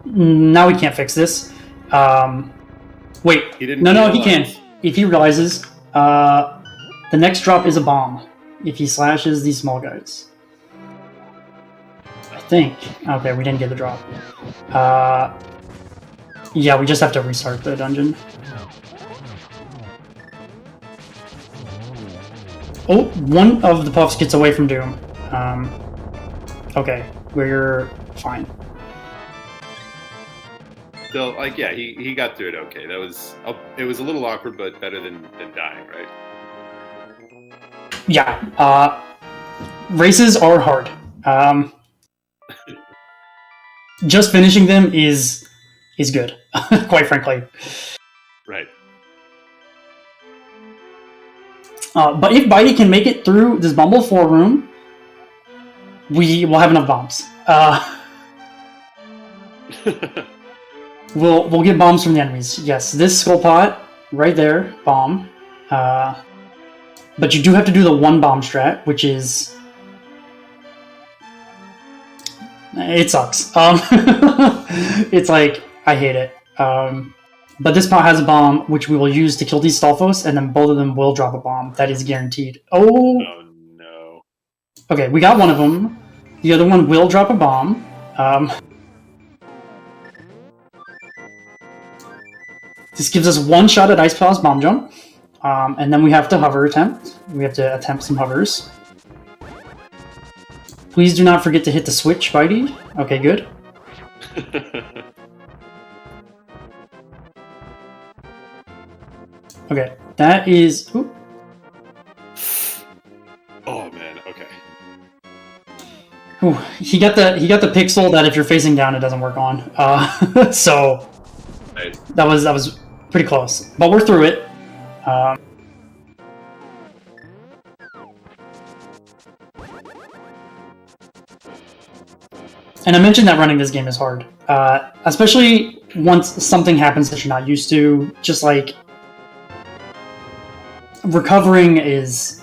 Now we can't fix this. Wait. No, he can. If he realizes, the next drop is a bomb. If he slashes these small guys. think. Okay, we didn't get the drop. Yeah, we just have to restart the dungeon. Oh, one of the puffs gets away from Doom. Okay, we're fine. So, like, yeah, he got through it okay. That was it was a little awkward, but better than dying, right? Yeah, races are hard. Just finishing them is good, quite frankly. Right. But if Bydey can make it through this Bumble 4 room, we will have enough bombs. We'll get bombs from the enemies. Yes, this skull pot right there, bomb. But you do have to do the one bomb strat, which is it sucks. It's like I hate it. But this pot has a bomb, which we will use to kill these Stalfos, and then both of them will drop a bomb. That is guaranteed. Oh no. Okay, we got one of them. The other one will drop a bomb. This gives us one shot at Ice Paw's bomb jump. And then we have to hover attempt. We have to attempt some hovers. Please do not forget to hit the switch, Bydey. Okay, good. Okay, that is... Ooh. Oh man, okay. Ooh, he got the pixel that if you're facing down it doesn't work on. So Right. that was pretty close, but we're through it. And I mentioned that running this game is hard, especially once something happens that you're not used to. Just like recovering is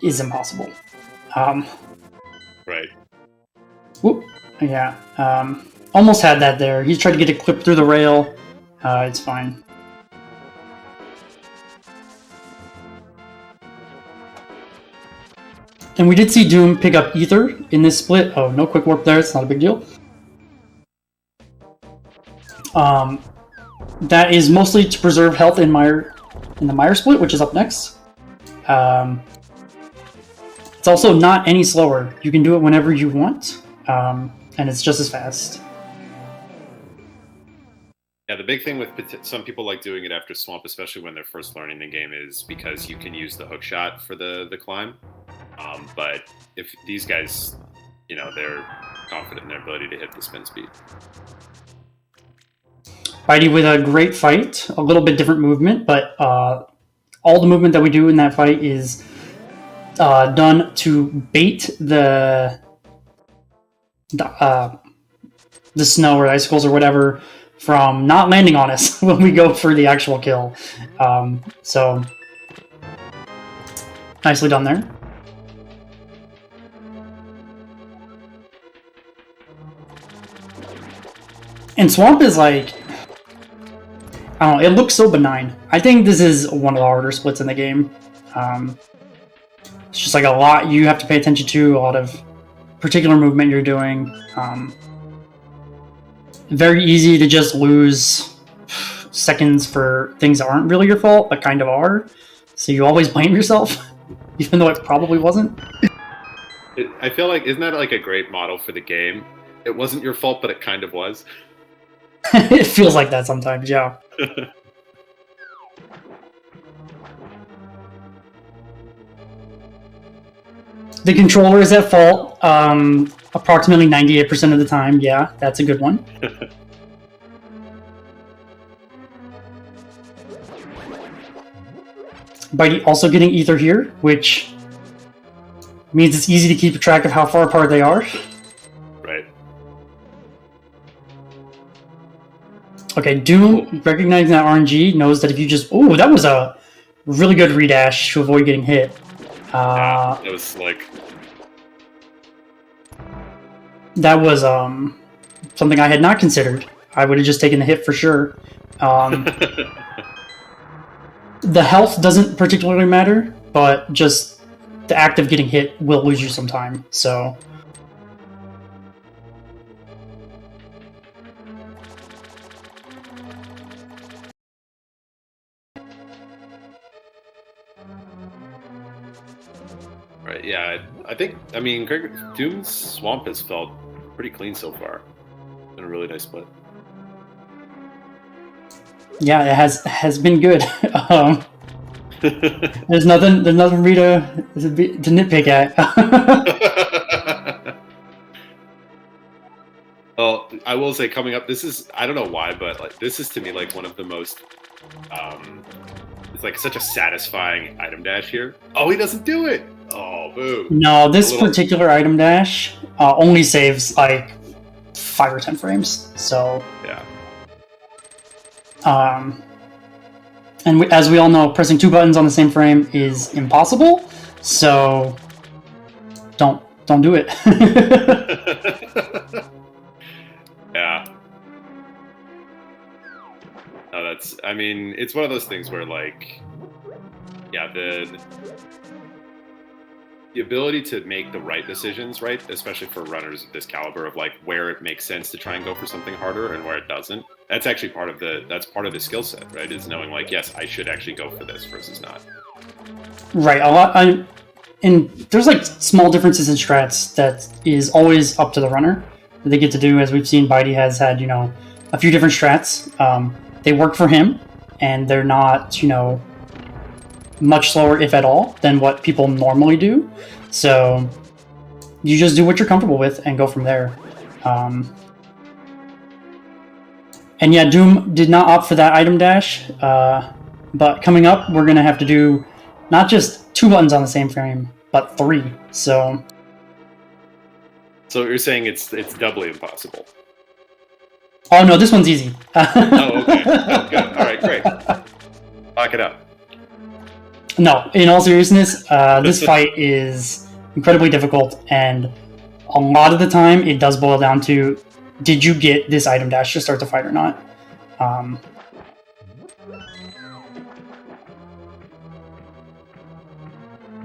impossible. Right. Whoop. Yeah. Almost had that there. He tried to get a clip through the rail. It's fine. And we did see Doom pick up Ether in this split. Oh, no quick warp there. It's not a big deal. That is mostly to preserve health in the Mire split, which is up next. It's also not any slower. You can do it whenever you want, and it's just as fast. Yeah, the big thing with some people like doing it after Swamp, especially when they're first learning the game, is because you can use the hook shot for the climb. But if these guys, they're confident in their ability to hit the spin speed. Bydey with a great fight, a little bit different movement, but all the movement that we do in that fight is done to bait the snow or icicles or whatever from not landing on us when we go for the actual kill. So nicely done there. And Swamp is like, I don't know, it looks so benign. I think this is one of the harder splits in the game. It's just like a lot you have to pay attention to, a lot of particular movement you're doing. Very easy to just lose seconds for things that aren't really your fault, but kind of are. So you always blame yourself, even though it probably wasn't. I feel like, isn't that like a great model for the game? It wasn't your fault, but it kind of was. It feels like that sometimes, yeah. The controller is at fault approximately 98% of the time. Yeah, that's a good one. Bydey also getting Ether here, which means it's easy to keep track of how far apart they are. Right. Okay, Doom, recognizing that RNG, knows that if you just... Ooh, that was a really good redash to avoid getting hit. Yeah, it was slick. That was something I had not considered. I would have just taken the hit for sure. The health doesn't particularly matter, but just the act of getting hit will lose you some time. So Yeah, I mean, Doom's Swamp has felt pretty clean so far. Been a really nice split. Yeah, it has been good. There's nothing for me to nitpick at. Well, I will say, coming up, this is, I don't know why, but like this is to me like one of the most, it's like such a satisfying item dash here. Oh, he doesn't do it. Oh, boo. No, this particular item dash only saves like 5 or 10 frames. So yeah. And as we all know, pressing 2 buttons on the same frame is impossible. So don't do it. Yeah. No, I mean, it's one of those things where, like, yeah, the ability to make the right decisions, right, especially for runners of this caliber, of like where it makes sense to try and go for something harder and where it doesn't. That's actually part of the skill set, right? Is knowing like, yes, I should actually go for this versus not. Right. And there's like small differences in strats that is always up to the runner that they get to do. As we've seen, Bydey has had, a few different strats. They work for him, and they're not, much slower, if at all, than what people normally do. So you just do what you're comfortable with and go from there. And yeah, Doom did not opt for that item dash, but coming up, we're going to have to do not just 2 buttons on the same frame, but 3. So you're saying it's doubly impossible. Oh no, this one's easy. Oh, okay. Oh, good. All right, great. Lock it up. No, in all seriousness, this fight is incredibly difficult, and a lot of the time it does boil down to, did you get this item dash to start the fight or not?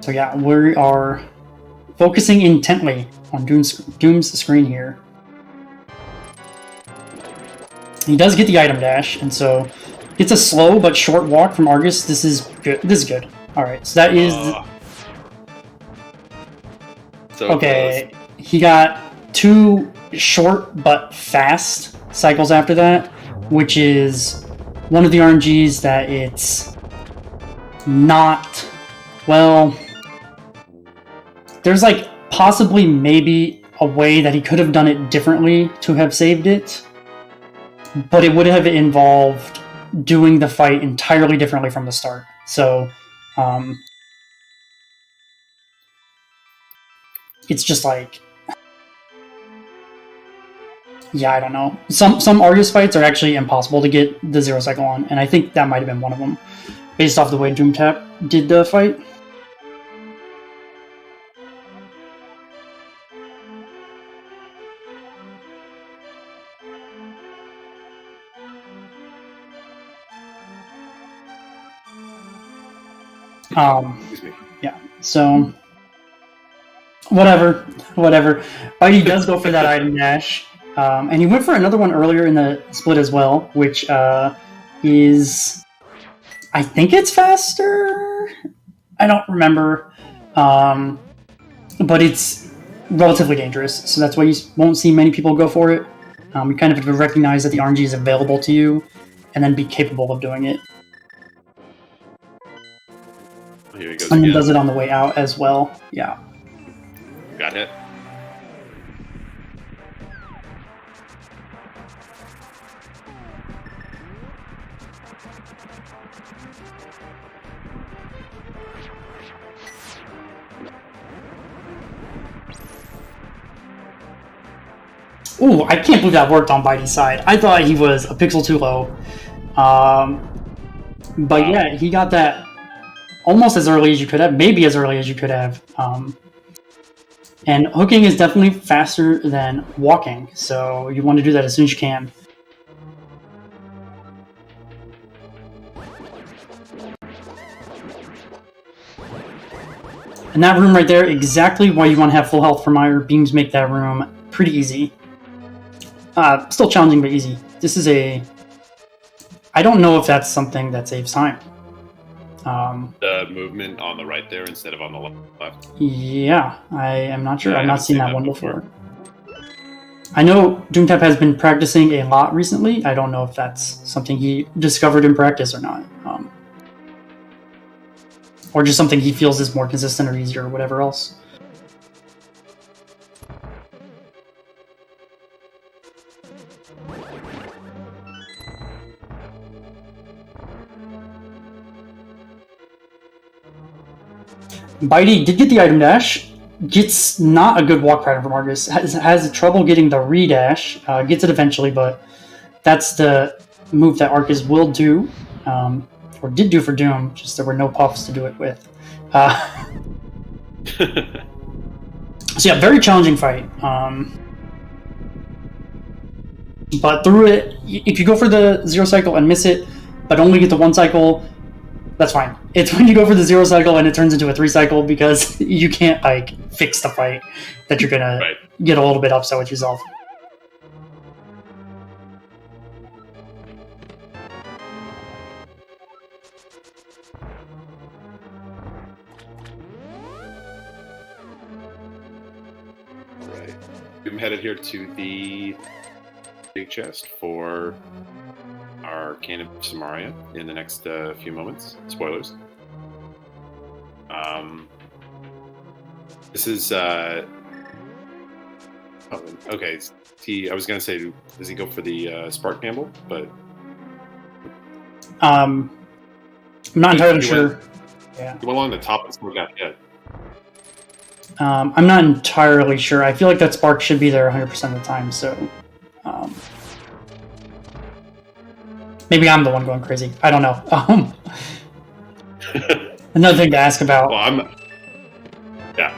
So yeah, we are focusing intently on Doom's screen here. He does get the item dash, and so it's a slow but short walk from Argus. This is good. All right, so that is so okay. He got 2 short but fast cycles after that, which is one of the RNGs that it's not, well, there's like possibly maybe a way that he could have done it differently to have saved it, but it would have involved doing the fight entirely differently from the start. So it's just like, yeah, I don't know. Some Argus fights are actually impossible to get the 0 cycle on, and I think that might have been one of them, based off the way Doomtap did the fight. Yeah, so whatever. Bydey does go for that item dash, and he went for another one earlier in the split as well, which is, I think it's faster. I don't remember, but it's relatively dangerous, so that's why you won't see many people go for it. You kind of have to recognize that the RNG is available to you, and then be capable of doing it. Here he goes And then again. does it on the way out as well. Yeah. Got hit. Ooh, I can't believe that worked on Bydey's side. I thought he was a pixel too low. But yeah, he got that almost as early as you could have, maybe as early as you could have. And hooking is definitely faster than walking, so you want to do that as soon as you can. And that room right there, exactly why you want to have full health for Meyer. Beams make that room pretty easy. Still challenging, but easy. This is a... I don't know if that's something that saves time. The movement on the right there instead of on the left. Yeah, I am not sure. Yeah, I've I not haven't seen seen that that one before. before. I know Doomtap has been practicing a lot recently. I don't know if that's something he discovered in practice or not. Or just something he feels is more consistent or easier or whatever else. Bydey did get the item dash. Gets not a good walk pattern from Argus. Has trouble getting the redash. Gets it eventually, but that's the move that Arcus will do. Or did do for Doom, just there were no puffs to do it with. So yeah, very challenging fight. But through it, if you go for the 0 cycle and miss it, but only get the 1 cycle, that's fine. It's when you go for the 0 cycle and it turns into a 3 cycle because you can't like fix the fight that you're gonna get a little bit upset with yourself. Alright. I'm headed here to the big chest for our can of Samaria in the next few moments. Spoilers. This is okay. I was gonna say, does he go for the Spark Gamble? But I'm not entirely sure. Yeah. He went along the top and still got hit. I'm not entirely sure. I feel like that spark should be there 100% of the time, so maybe I'm the one going crazy. I don't know. Another thing to ask about. Well, yeah.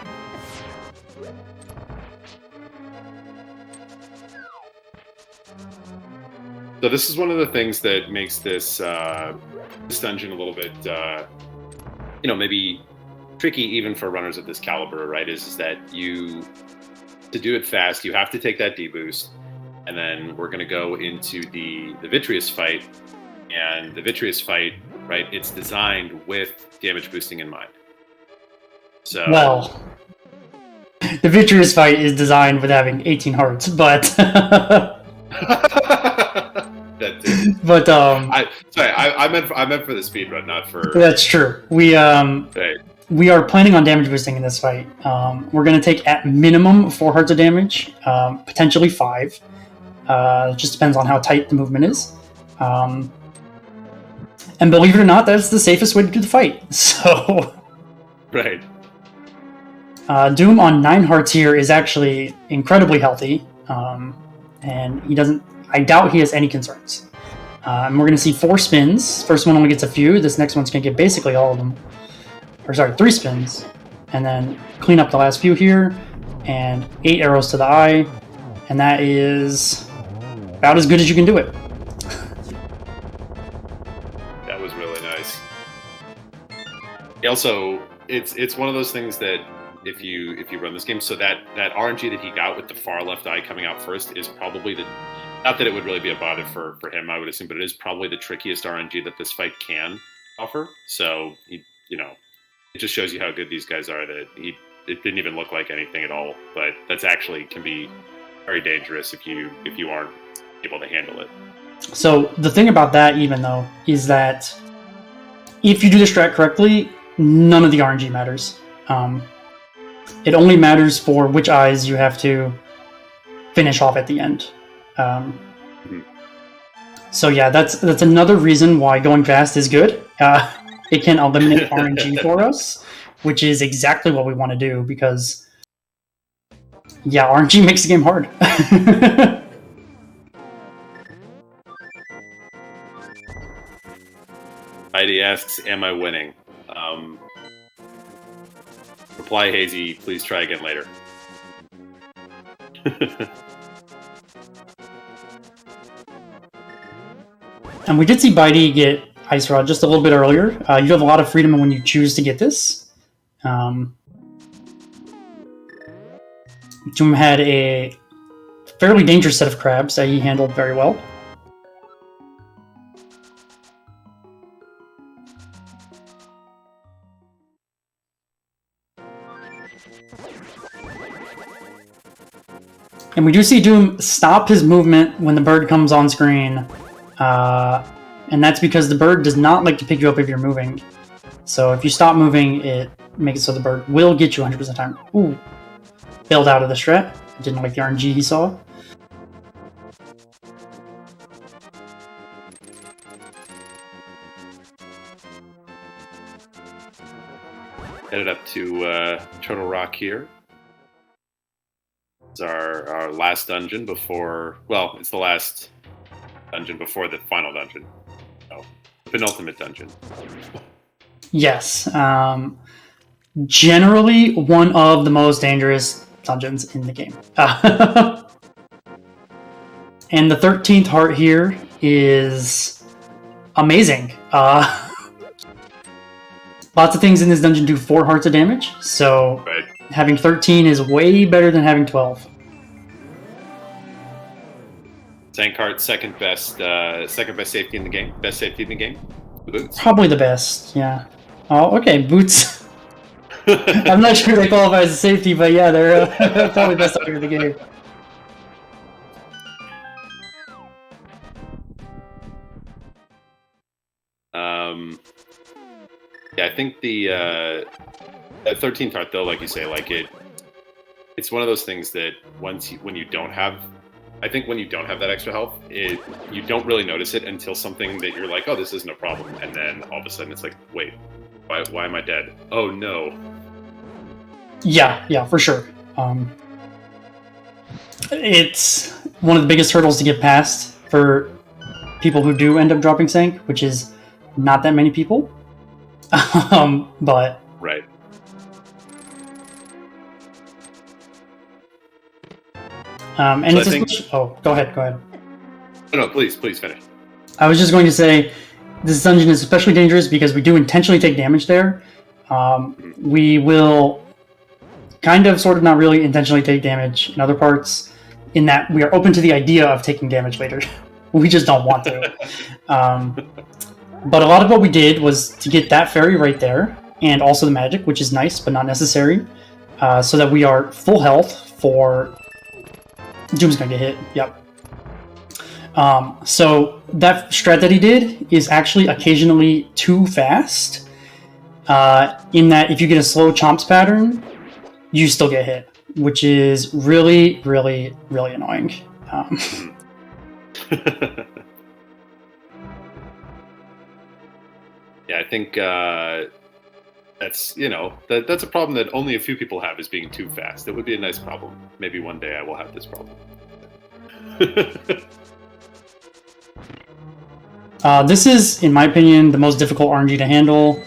So this is one of the things that makes this dungeon a little bit, maybe tricky even for runners of this caliber, right? Is that to do it fast, you have to take that deboost, and then we're going to go into the Vitreous fight, and the Vitreous fight, right? It's designed with damage boosting in mind. So well, the Vitreous fight is designed with having 18 hearts, but but I meant for the speedrun, not for. That's true. We are planning on damage boosting in this fight. We're going to take at minimum 4 hearts of damage, potentially 5. It just depends on how tight the movement is. And believe it or not, that's the safest way to do the fight. So, right. Doom on 9 hearts here is actually incredibly healthy, and he doesn't. I doubt he has any concerns. And we're going to see 4 spins. First one only gets a few. This next one's going to get basically all of them. Or sorry, 3 spins, and then clean up the last few here, and 8 arrows to the eye, and that is about as good as you can do it. That was really nice. Also, it's one of those things that if you run this game, so that RNG that he got with the far left eye coming out first is probably not that it would really be a bother for him, I would assume, but it is probably the trickiest RNG that this fight can offer. So it just shows you how good these guys are. That it didn't even look like anything at all, but that's actually can be very dangerous if you aren't able to handle it. So the thing about that, even though, is that if you do the strat correctly, none of the RNG matters. It only matters for which eyes you have to finish off at the end. So yeah, that's another reason why going fast is good. It can eliminate RNG for us, which is exactly what we want to do because, yeah, RNG makes the game hard. Bydey asks, "Am I winning?" Reply, Hazy. Please try again later. And we did see Bydey get Ice Rod just a little bit earlier. You have a lot of freedom when you choose to get this. Doom had a fairly dangerous set of crabs that he handled very well. And we do see Doom stop his movement when the bird comes on screen. And that's because the bird does not like to pick you up if you're moving. So if you stop moving, it makes it so the bird will get you 100% of the time. Ooh. Bailed out of the strat. Didn't like the RNG he saw. Headed up to Turtle Rock here. It's our last dungeon before... Well, it's the last dungeon before the final dungeon. No, penultimate dungeon. Yes. Generally, one of the most dangerous dungeons in the game. And the 13th heart here is amazing. Lots of things in this dungeon do 4 hearts of damage, so Right. having 13 is way better than having 12. Tank heart, second best safety in the game. Best safety in the game. The boots. Probably the best, yeah. Oh, okay, boots. I'm not sure they qualify as a safety, but yeah, they're probably the best under the game. Yeah, I think the 13th heart, though, like you say, like it's one of those things that when you don't have that extra health, you don't really notice it until something that you're like, oh, this isn't a problem, and then all of a sudden it's like, wait, why am I dead? Oh no. Yeah, for sure. It's one of the biggest hurdles to get past for people who do end up dropping Sank, which is not that many people. But right. And So it's go ahead. Oh, no, please finish. I was just going to say this dungeon is especially dangerous because we do intentionally take damage there. We will kind of, sort of, not really intentionally take damage in other parts, in that we are open to the idea of taking damage later. We just don't want to. But a lot of what we did was to get that fairy right there, and also the magic, which is nice but not necessary, so that we are full health for... Doom's gonna get hit, yep. So that strat that he did is actually occasionally too fast, in that if you get a slow chomps pattern, you still get hit, which is really, really, really annoying. Yeah, I think that's that's a problem that only a few people have, is being too fast. It would be a nice problem. Maybe one day I will have this problem. This is, in my opinion, the most difficult RNG to handle,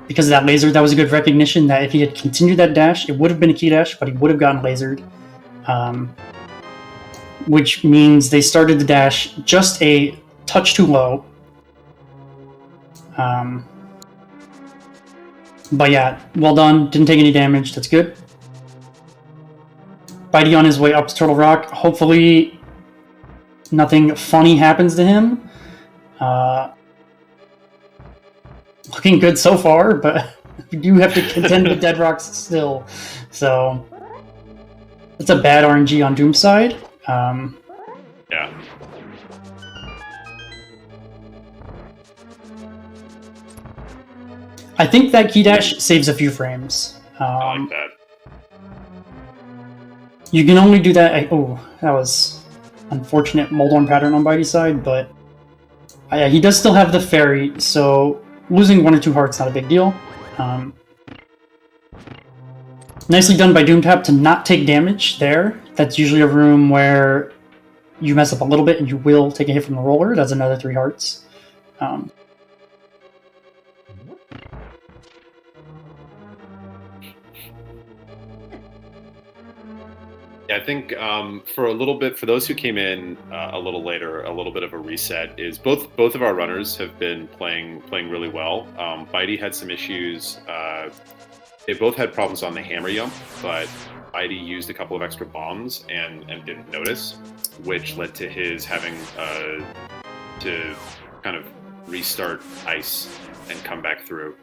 because of that laser. That was a good recognition that if he had continued that dash, it would have been a key dash, but he would have gotten lasered. Which means they started the dash just a touch too low. But yeah, well done. Didn't take any damage. That's good. Bydey on his way up to Turtle Rock. Hopefully nothing funny happens to him. Looking good so far, but we do have to contend with dead rocks still. So it's a bad RNG on Doom's side. Yeah. I think that key dash saves a few frames. I like that. You can only do that... Oh, that was unfortunate Moldorm pattern on Bydey's side, but... yeah, he does still have the fairy, so losing 1 or 2 hearts not a big deal. Nicely done by Doomtap to not take damage there. That's usually a room where you mess up a little bit and you will take a hit from the roller. That's another 3 hearts. I think for those who came in a little later, a little bit of a reset is both of our runners have been playing really well. Bydey had some issues. They both had problems on the hammer jump, but Bydey used a couple of extra bombs and didn't notice, which led to his having to kind of restart ice and come back through,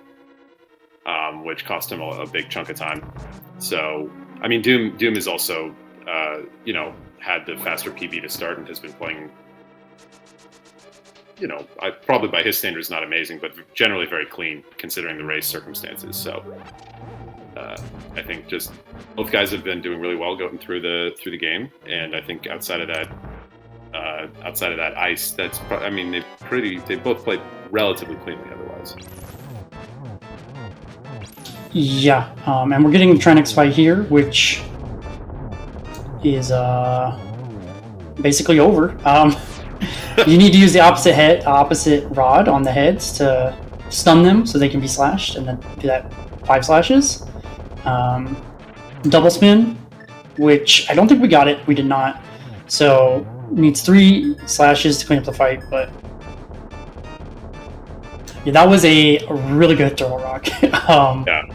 which cost him a big chunk of time. So, I mean, Doom is also had the faster PB to start and has been playing, probably by his standards not amazing, but generally very clean considering the race circumstances. So I think just both guys have been doing really well going through the game, and I think outside of that ice, they both played relatively cleanly otherwise. Yeah, and we're getting the Trinix fight here, which is basically over. You need to use the opposite rod on the heads to stun them so they can be slashed, and then do that 5 slashes. Double spin, which I don't think we got it. We did not. So needs 3 slashes to clean up the fight, but yeah, that was a really good Turtle Rock. Yeah.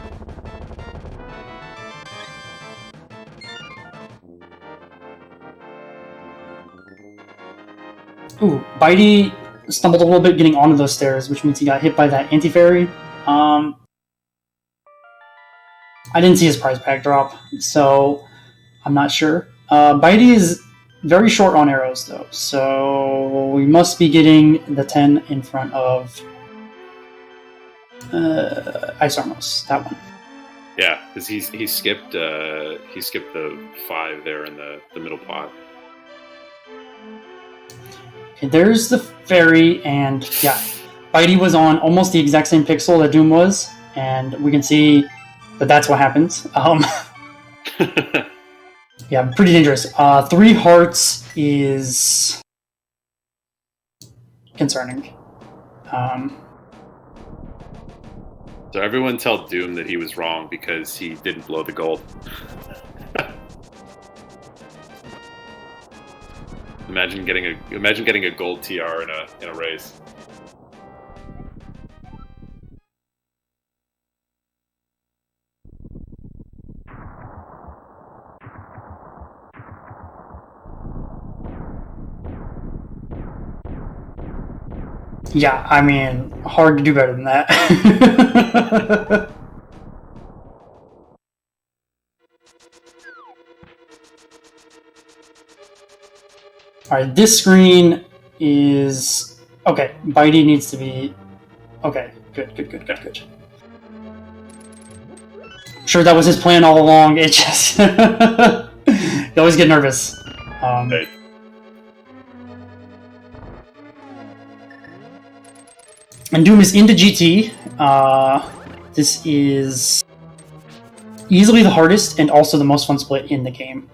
Ooh, Bydey stumbled a little bit getting onto those stairs, which means he got hit by that anti-fairy. I didn't see his prize pack drop, so I'm not sure. Bydey is very short on arrows, though, so we must be getting the 10 in front of Ice Armos, that one. Yeah, because he skipped the 5 there in the middle pot. Okay, there's the fairy, and yeah, Bydey was on almost the exact same pixel that Doom was, and we can see that that's what happens. Yeah, pretty dangerous. 3 hearts is concerning. So everyone tell Doom that he was wrong because he didn't blow the gold. Imagine getting a gold TR in a race. Yeah, I mean, hard to do better than that. Alright, this screen is... Okay, Bydey needs to be... Okay, good. I'm sure that was his plan all along, it just... You always get nervous. Right. And Doom is into GT. This is easily the hardest and also the most fun split in the game.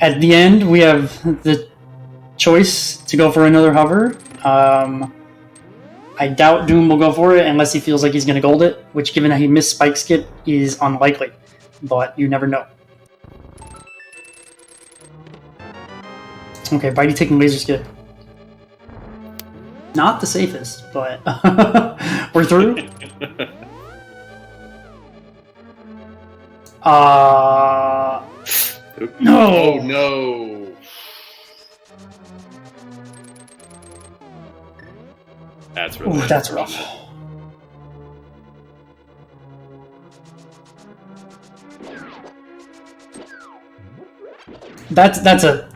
At the end, we have the choice to go for another hover. I doubt Doom will go for it unless he feels like he's going to gold it, which, given that he missed Spike Skip, is unlikely. But you never know. Okay, Bydey taking Laser Skip. Not the safest, but we're through. No! Oh no! That's really. Ooh, that's rough. That's a.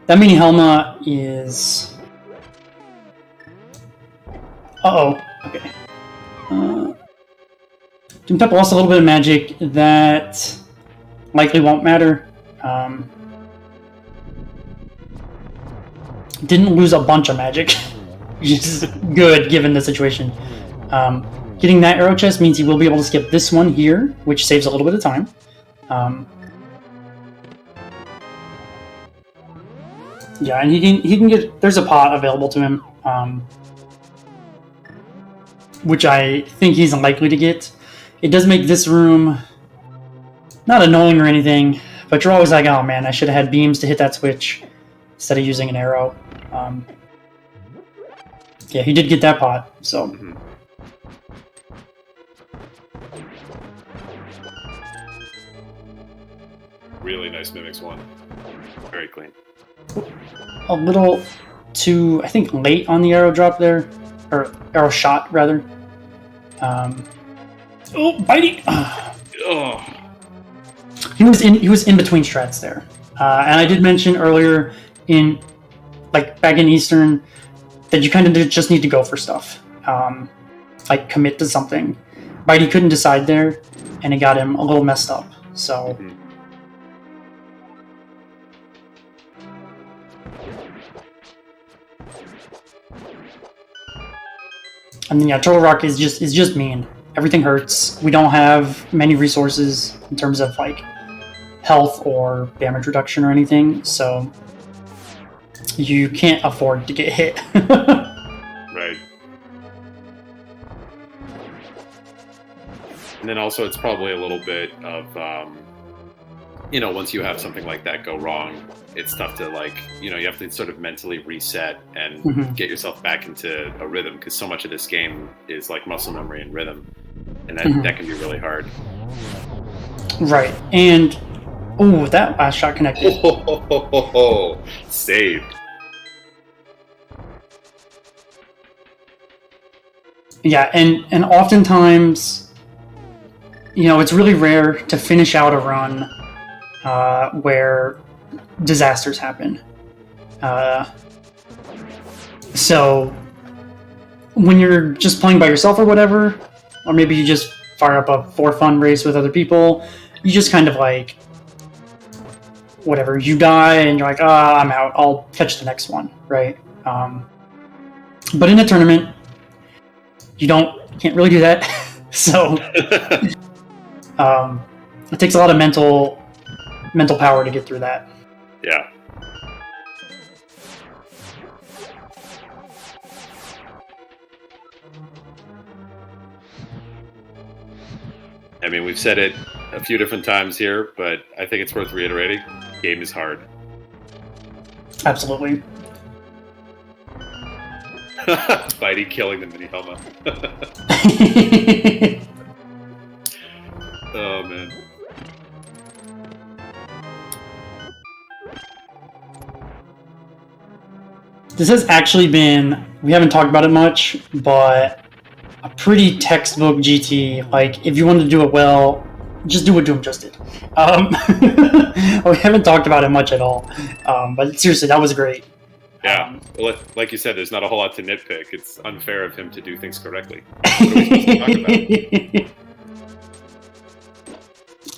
That mini Helma is. Uh-oh. Okay. Doomtap lost a little bit of magic that likely won't matter. Didn't lose a bunch of magic, which is good given the situation. Getting that arrow chest means he will be able to skip this one here, which saves a little bit of time. Yeah, and he can get... There's a pot available to him, which I think he's unlikely to get. It does make this room not annoying or anything, but you're always like, oh man, I should have had beams to hit that switch instead of using an arrow. Yeah, he did get that pot, so... Mm-hmm. Really nice Mimics one. Very clean. A little too, I think, late on the arrow drop there. Or arrow shot, rather. Oh, Bydey! Oh. He was in between strats there, and I did mention earlier back in Eastern that you kind of just need to go for stuff, like commit to something. Bydey couldn't decide there, and it got him a little messed up. So. Mm-hmm. I mean, yeah, Turtle Rock is just mean. Everything hurts. We don't have many resources in terms of like health or damage reduction or anything, so you can't afford to get hit. Right. And then also, it's probably a little bit of, once you have something like that go wrong, it's tough to you have to sort of mentally reset and get yourself back into a rhythm, because so much of this game is like muscle memory and rhythm, and that can be really hard. Right, and that last shot connected. Saved. Yeah, and oftentimes, it's really rare to finish out a run where disasters happen. So when you're just playing by yourself or whatever, or maybe you just fire up a for fun race with other people, you just kind of whatever, you die and you're like, I'm out, I'll catch the next one, right? But in a tournament, you can't really do that. So it takes a lot of mental power to get through that. Yeah. I mean, we've said it a few different times here, but I think it's worth reiterating. Game is hard. Absolutely. Bydey killing the mini Helma. Oh, man. This has actually been, we haven't talked about it much, but a pretty textbook GT. Like, if you want to do it well, just do what Doom just did. We haven't talked about it much at all. But seriously, that was great. Yeah, well, like you said, there's not a whole lot to nitpick. It's unfair of him to do things correctly. What are we supposed to talk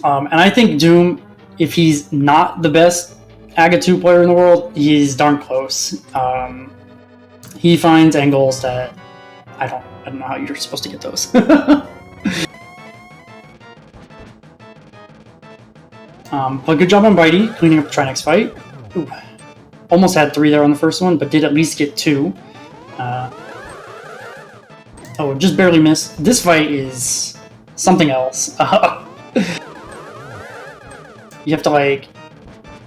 about? And I think Doom, if he's not the best Aga 2 player in the world, he's darn close. He finds angles that I don't know how you're supposed to get those. But good job on Bydey cleaning up the try next fight. Ooh, almost had 3 there on the first one, but did at least get 2. Just barely missed. This fight is something else. You have to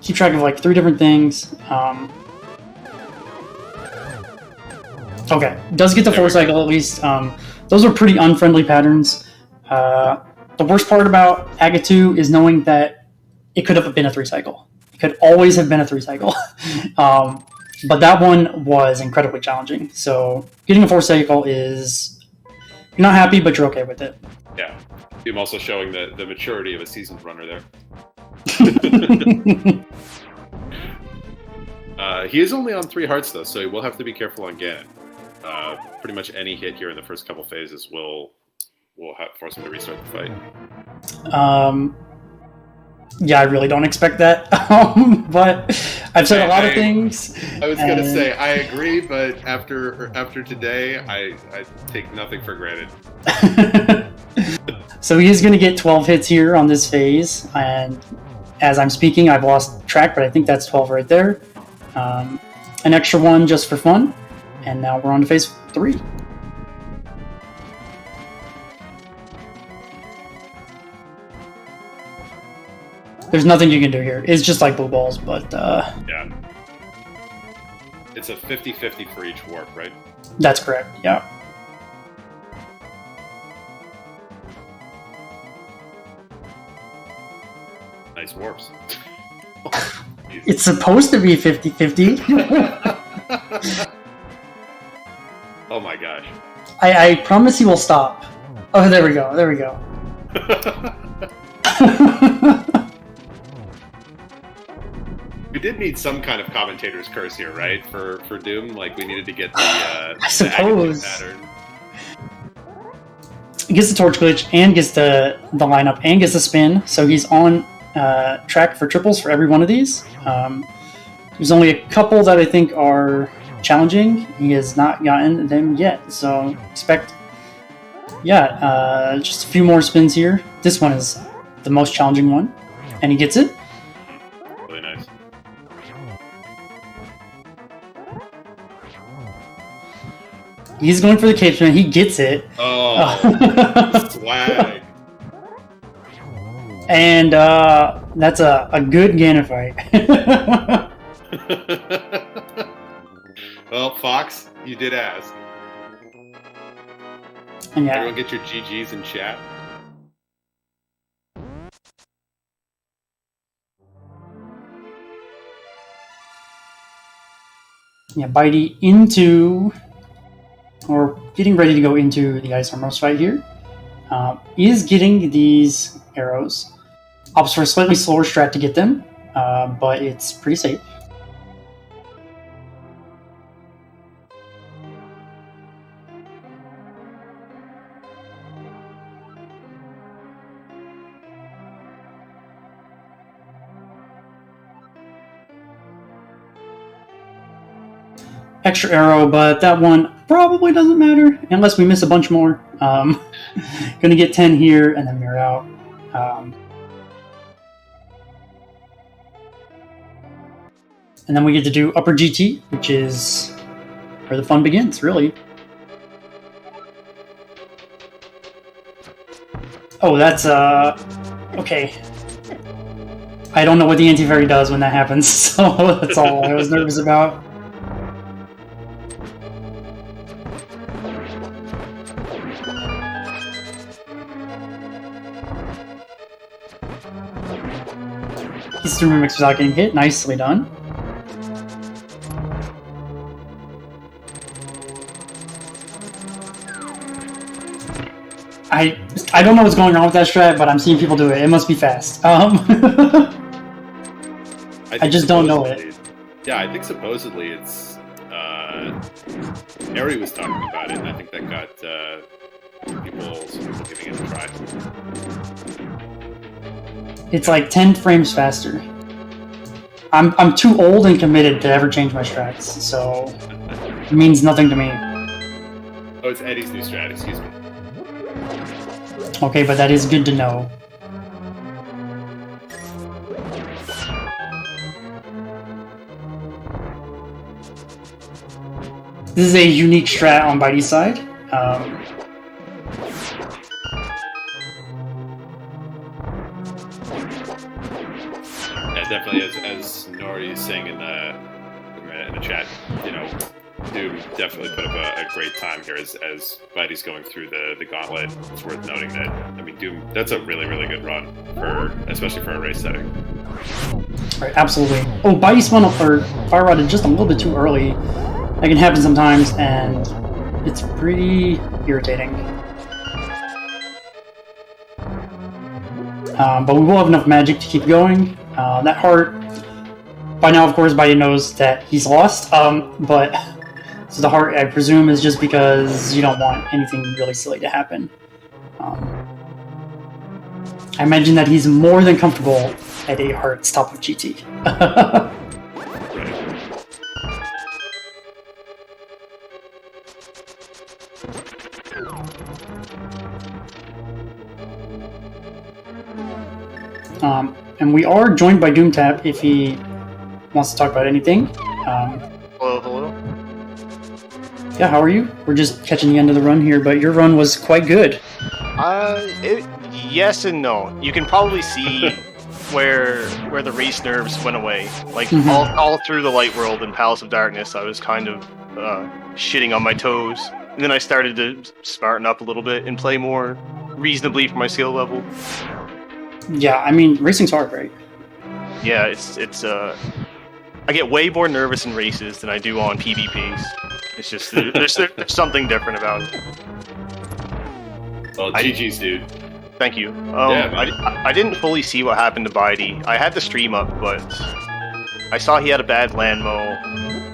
keep track of 3 different things. Okay, does get the 4 cycle at least. Those are pretty unfriendly patterns. The worst part about Aga 2 is knowing that it could have been a 3 cycle. It could always have been a 3 cycle. But that one was incredibly challenging. So getting a 4 cycle is, you're not happy, but you're okay with it. Yeah, I'm also showing the maturity of a seasoned runner there. He is only on 3 hearts though, so we'll have to be careful on Ganon. Pretty much any hit here in the first couple phases will force him to restart the fight. Yeah, I really don't expect that. But I've said a lot of things. I was gonna say I agree, but after today, I take nothing for granted. So he is going to get 12 hits here on this phase, and as I'm speaking, I've lost track, but I think that's 12 right there. An extra one just for fun, and now we're on to phase 3. There's nothing you can do here. It's just like blue balls, but yeah. It's a 50-50 for each warp, right? That's correct, yeah. Nice warps. It's supposed to be 50-50. Oh my gosh. I promise he will stop. Oh, there we go. There we go. We did need some kind of commentator's curse here, right? For Doom, like we needed to get the I suppose. pattern. He gets the torch glitch and gets the lineup and gets the spin, so he's on track for triples for every one of these. There's only a couple that I think are challenging. He has not gotten them yet, so expect, just a few more spins here. This one is the most challenging one, and he gets it. Really nice. He's going for the cape spin. He gets it. Oh, swag. And that's a good Ganon fight. Well, Fox, you did ask. And yeah, Everyone get your GGs in chat. Bydey into, or getting ready to go into the Ice Armor fight here. Is getting these arrows. Opts for a slightly slower strat to get them, but it's pretty safe. Extra arrow, but that one probably doesn't matter unless we miss a bunch more. Gonna get 10 here and then mirror out. And then we get to do upper GT, which is where the fun begins, really. Oh, that's okay. I don't know what the anti-fairy does when that happens, so that's all I was nervous about. He's through mimics without getting hit. Nicely done. I don't know what's going on with that strat, but I'm seeing people do it. It must be fast. I just don't know it. Yeah, I think supposedly it's Ari was talking about it, and I think that got people sort of giving it a try. It's like 10 frames faster. I'm too old and committed to ever change my strats, so it means nothing to me. Oh, it's Eddie's new strat, excuse me. Okay, but that is good to know. This is a unique strat on Bydey's side. Definitely, as Nori is saying in the chat, you know, Doom definitely put up a great time here as Bydey's going through the gauntlet. It's worth noting that, I mean, Doom, that's a really, really good run, especially for a race setting. Right, absolutely. Oh, Bydey spun up or fire rotted just a little bit too early. That can happen sometimes, and it's pretty irritating. But we will have enough magic to keep going. That heart, by now, of course, Bydey knows that he's lost, but so the heart, I presume, is just because you don't want anything really silly to happen. I imagine that he's more than comfortable at a heart's top of GT. And we are joined by Doomtap if he wants to talk about anything. Hello. Yeah, how are you? We're just catching the end of the run here, but your run was quite good. Yes and no. You can probably see where the race nerves went away. Like all through the Light World and Palace of Darkness, I was kind of shitting on my toes, and then I started to smarten up a little bit and play more reasonably for my skill level. Yeah, I mean, racing's hard, right? Yeah, it's I get way more nervous in races than I do on PvPs. It's just there's something different about it. Well, GG's, dude. Thank you. Yeah, man. I didn't fully see what happened to Bydey. I had the stream up, but I saw he had a bad land mow,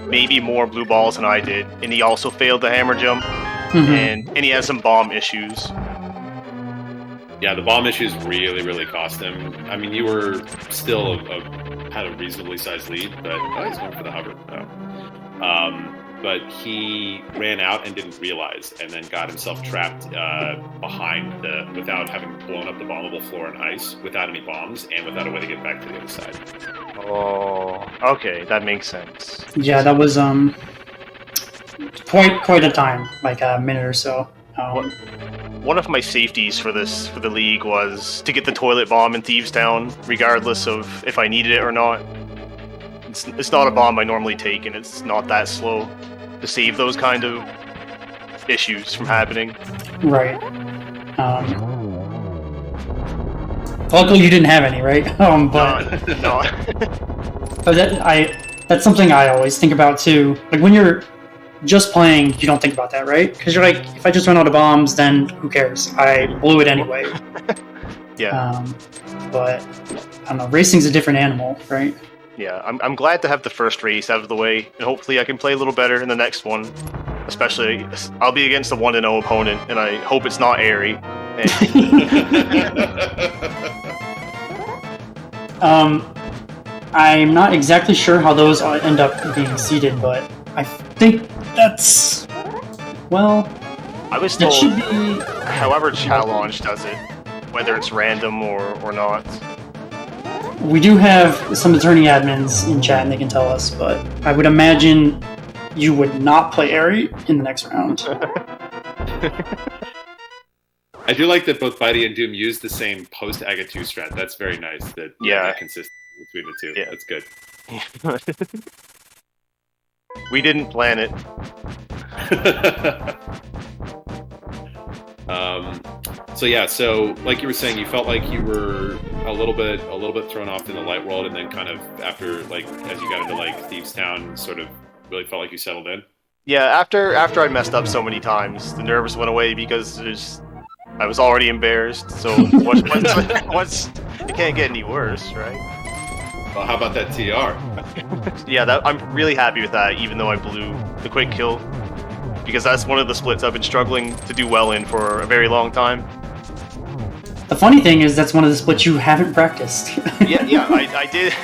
maybe more blue balls than I did, and he also failed the hammer jump, and he has some bomb issues. Yeah, the bomb issues really cost him. I mean, you were still had a reasonably sized lead, but he's going for the hover. But he ran out and didn't realize, and then got himself trapped behind without having blown up the bombable floor and ice, without any bombs, and without a way to get back to the other side. Oh, okay, that makes sense. Yeah, that was quite a time, like a minute or so. One of my safeties for the league was to get the toilet bomb in Thieves Town, regardless of if I needed it or not. It's not a bomb I normally take, and it's not that slow to save those kind of issues from happening. Right. Luckily, you didn't have any, right? But no. But that's something I always think about too. Like when you're just playing, you don't think about that, right? Because you're like, if I just run out of bombs, then who cares? I blew it anyway. Yeah. But I don't know. Racing's a different animal, right? Yeah, I'm glad to have the first race out of the way, and hopefully I can play a little better in the next one. Especially, I'll be against a 1-0 opponent, and I hope it's not Airy. I'm not exactly sure how those end up being seeded, but I think that's... Well... I was that told, should be... however Challenge does it, whether it's random or not. We do have some attorney admins in chat and they can tell us, but I would imagine you would not play Airy in the next round. I do like that both Bydey and Doom use the same post-Aga 2 strat. That's very nice. That consistency between the two. Yeah. That's good. We didn't plan it. So yeah, so like you were saying, you felt like you were a little bit thrown off in the light world, and then kind of after, like, as you got into like Thieves Town, sort of really felt like you settled in. Yeah, after I messed up so many times, the nerves went away because I was already embarrassed. So what's it can't get any worse, right? Well, how about that TR? Yeah, I'm really happy with that, even though I blew the quick kill, because that's one of the splits I've been struggling to do well in for a very long time. The funny thing is that's one of the splits you haven't practiced. Yeah, I did.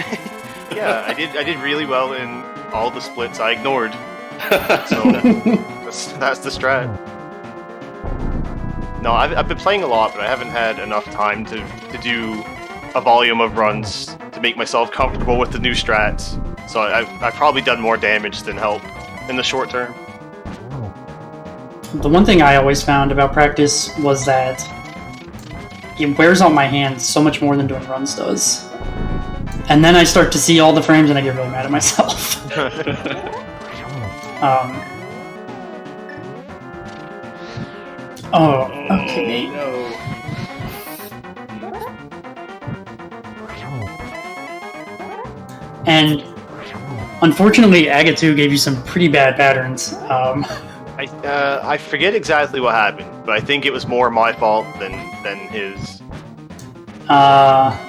Yeah, I did really well in all the splits I ignored. So that's the strat. No, I've been playing a lot, but I haven't had enough time to do a volume of runs to make myself comfortable with the new strats. So I've probably done more damage than help in the short term. The one thing I always found about practice was that it wears out my hands so much more than doing runs does. And then I start to see all the frames and I get really mad at myself. Okay. No. And unfortunately, Aga 2 gave you some pretty bad patterns. I forget exactly what happened, but I think it was more my fault than his.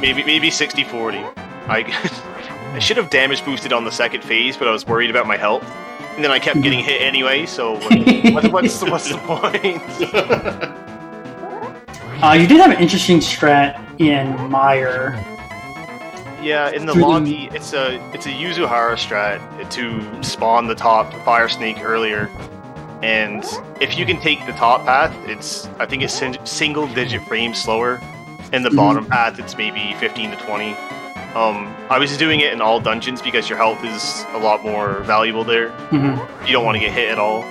Maybe 60-40. I should have damage boosted on the second phase, but I was worried about my health, and then I kept getting hit anyway. So what's the point? You did have an interesting strat in Meyer. Yeah, in the lobby, it's a Yuzuhara strat to spawn the top fire snake earlier. And if you can take the top path, I think it's single-digit frames slower. In the bottom path, it's maybe 15 to 20. I was doing it in all dungeons because your health is a lot more valuable there. You don't want to get hit at all.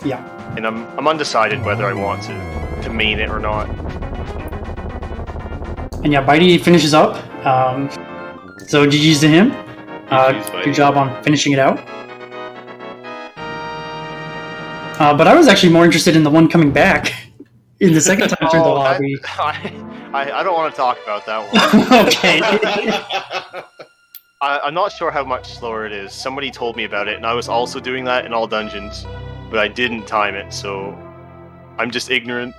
Yeah. And I'm undecided whether I want to main it or not. And yeah, Bydey finishes up. So GG's to him. Good job on finishing it out. But I was actually more interested in the one coming back in the second time through the lobby. I don't want to talk about that one. Okay. I'm not sure how much slower it is. Somebody told me about it, and I was also doing that in all dungeons, but I didn't time it, so I'm just ignorant.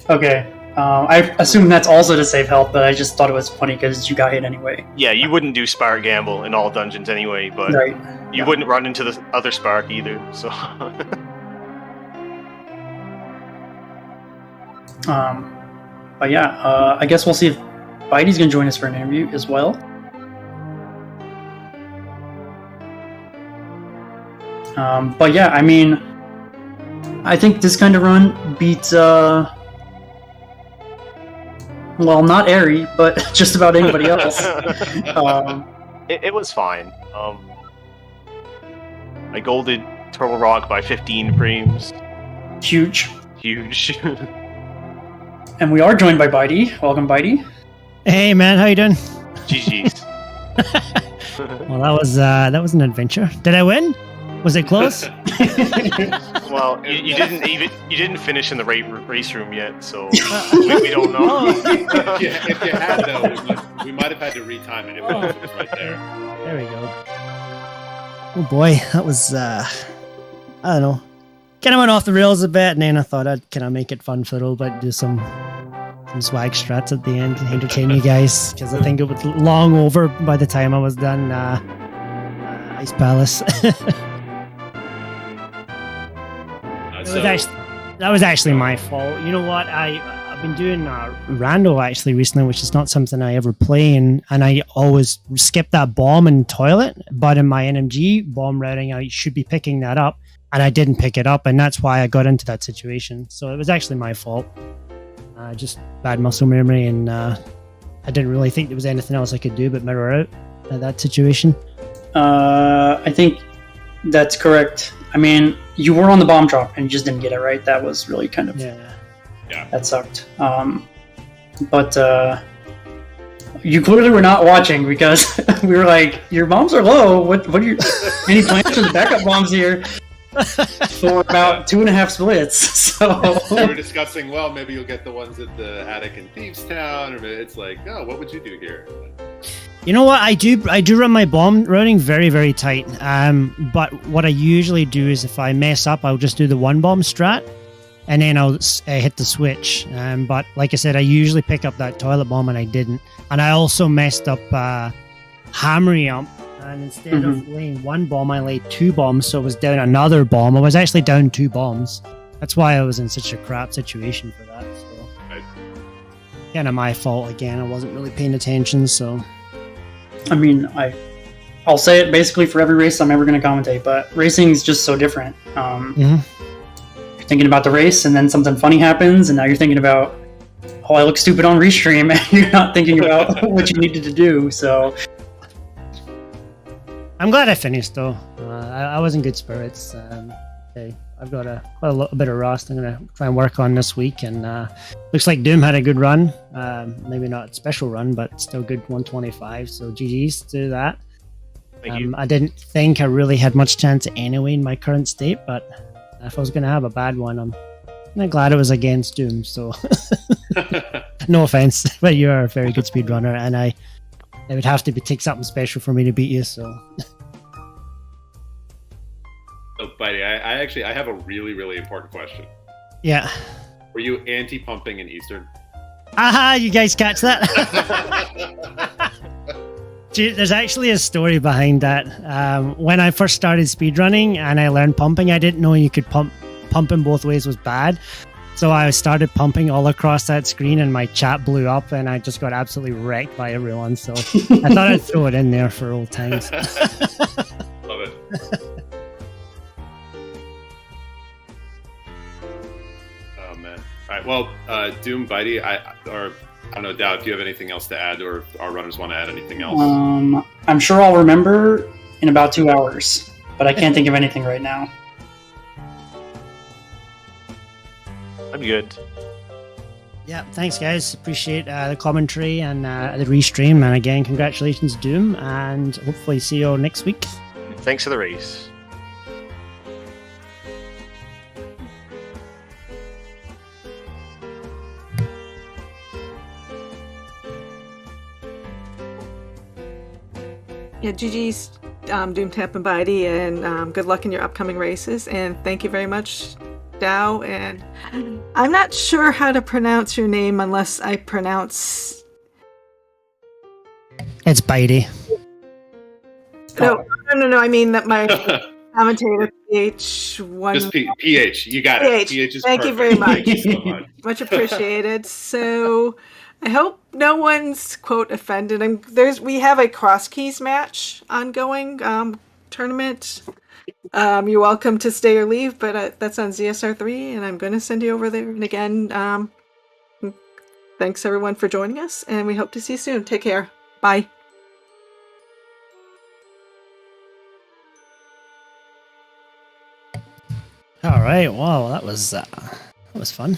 Okay. I assume that's also to save health, but I just thought it was funny because you got hit anyway. Yeah, you wouldn't do Spark Gamble in all dungeons anyway, but Right. you wouldn't run into the other Spark either, so... But yeah, I guess we'll see if Bydey's going to join us for an interview as well. But yeah, I mean, I think this kind of run beats, well, not Airy, but just about anybody else. It was fine. I golded Turtle Rock by 15 frames. Huge. Huge. And we are joined by Bydey. Welcome, Bydey. Hey man, how you doing? GG's. Well, that was an adventure. Did I win? Was it close? Well, you didn't finish in the race room yet, so we don't know. If you had though, we might have had to retime it. It was right there. There we go. Oh boy, that was I don't know. Kind of went off the rails a bit, and then I thought I'd kind of make it fun for a little bit, do some swag strats at the end to entertain you guys, because I think it was long over by the time I was done Ice Palace. That was actually my fault. You know what? I've been doing rando actually recently, which is not something I ever play, and I always skip that bomb and toilet. But in my NMG bomb routing, I should be picking that up, and I didn't pick it up, and that's why I got into that situation. So it was actually my fault. Just bad muscle memory, and I didn't really think there was anything else I could do but mirror out at that situation. I think that's correct. I mean, you were on the bomb drop and you just didn't get it right. That was really kind of... Yeah. That sucked. But you clearly were not watching, because we were like, your bombs are low. What are your... Any plans for the backup bombs here? For about 2.5 splits. So we were discussing, well, maybe you'll get the ones at the attic in Thieves Town, or it's like, oh, what would you do here? You know what? I do run my bomb routing very, very tight. But what I usually do is if I mess up, I'll just do the one bomb strat, and then I'll hit the switch. But like I said, I usually pick up that toilet bomb, and I didn't. And I also messed up hammering up. And instead of laying one bomb, I laid 2 bombs, so I was down another bomb. I was actually down 2 bombs. That's why I was in such a crap situation for that. So, kind of my fault again. I wasn't really paying attention, so... I mean, I'll say it basically for every race I'm ever going to commentate, but racing is just so different. You're thinking about the race, and then something funny happens, and now you're thinking about, oh, I look stupid on restream, and you're not thinking about what you needed to do, so... I'm glad I finished, though. I was in good spirits. Okay, I've got quite a little bit of rust I'm going to try and work on this week, and looks like Doom had a good run. Maybe not a special run, but still good 125, so GG's to that. Thank you. I didn't think I really had much chance anyway in my current state, but if I was going to have a bad one, I'm glad it was against Doom, so... No offense, but you are a very good speedrunner, and it would have to take something special for me to beat you, so... So, Bydey, I have a really, really important question. Yeah. Were you anti-pumping in Eastern? Aha, you guys catch that? Gee, there's actually a story behind that. When I first started speedrunning and I learned pumping, I didn't know you could pumping both ways was bad. So I started pumping all across that screen, and my chat blew up, and I just got absolutely wrecked by everyone. So I thought I'd throw it in there for old times. Love it. Oh man! All right. Well, Doom, Bydey, I don't know, Dow, if you have anything else to add, or if our runners want to add anything else. I'm sure I'll remember in about 2 hours, but I can't think of anything right now. I'm good. Yeah, thanks guys. Appreciate the commentary and the restream. And again, congratulations, Doom, and hopefully see you all next week. Thanks for the race. Yeah, GG's Doomtap and Bydey, and good luck in your upcoming races. And thank you very much Dow, and I'm not sure how to pronounce your name unless I pronounce. It's Bydey. No. I mean that my commentator PH1. Just PH. You got it. PH is Thank you perfect. very much. Thank you so much. Much appreciated. So, I hope no one's quote offended. We have a cross keys match ongoing tournament. You're welcome to stay or leave, but that's on ZSR3, and I'm going to send you over there. And again, thanks everyone for joining us, and we hope to see you soon. Take care. Bye. All right. Wow, that was fun.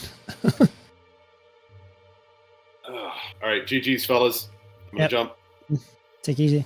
All right, GG's, fellas. I'm going to jump. Take it easy.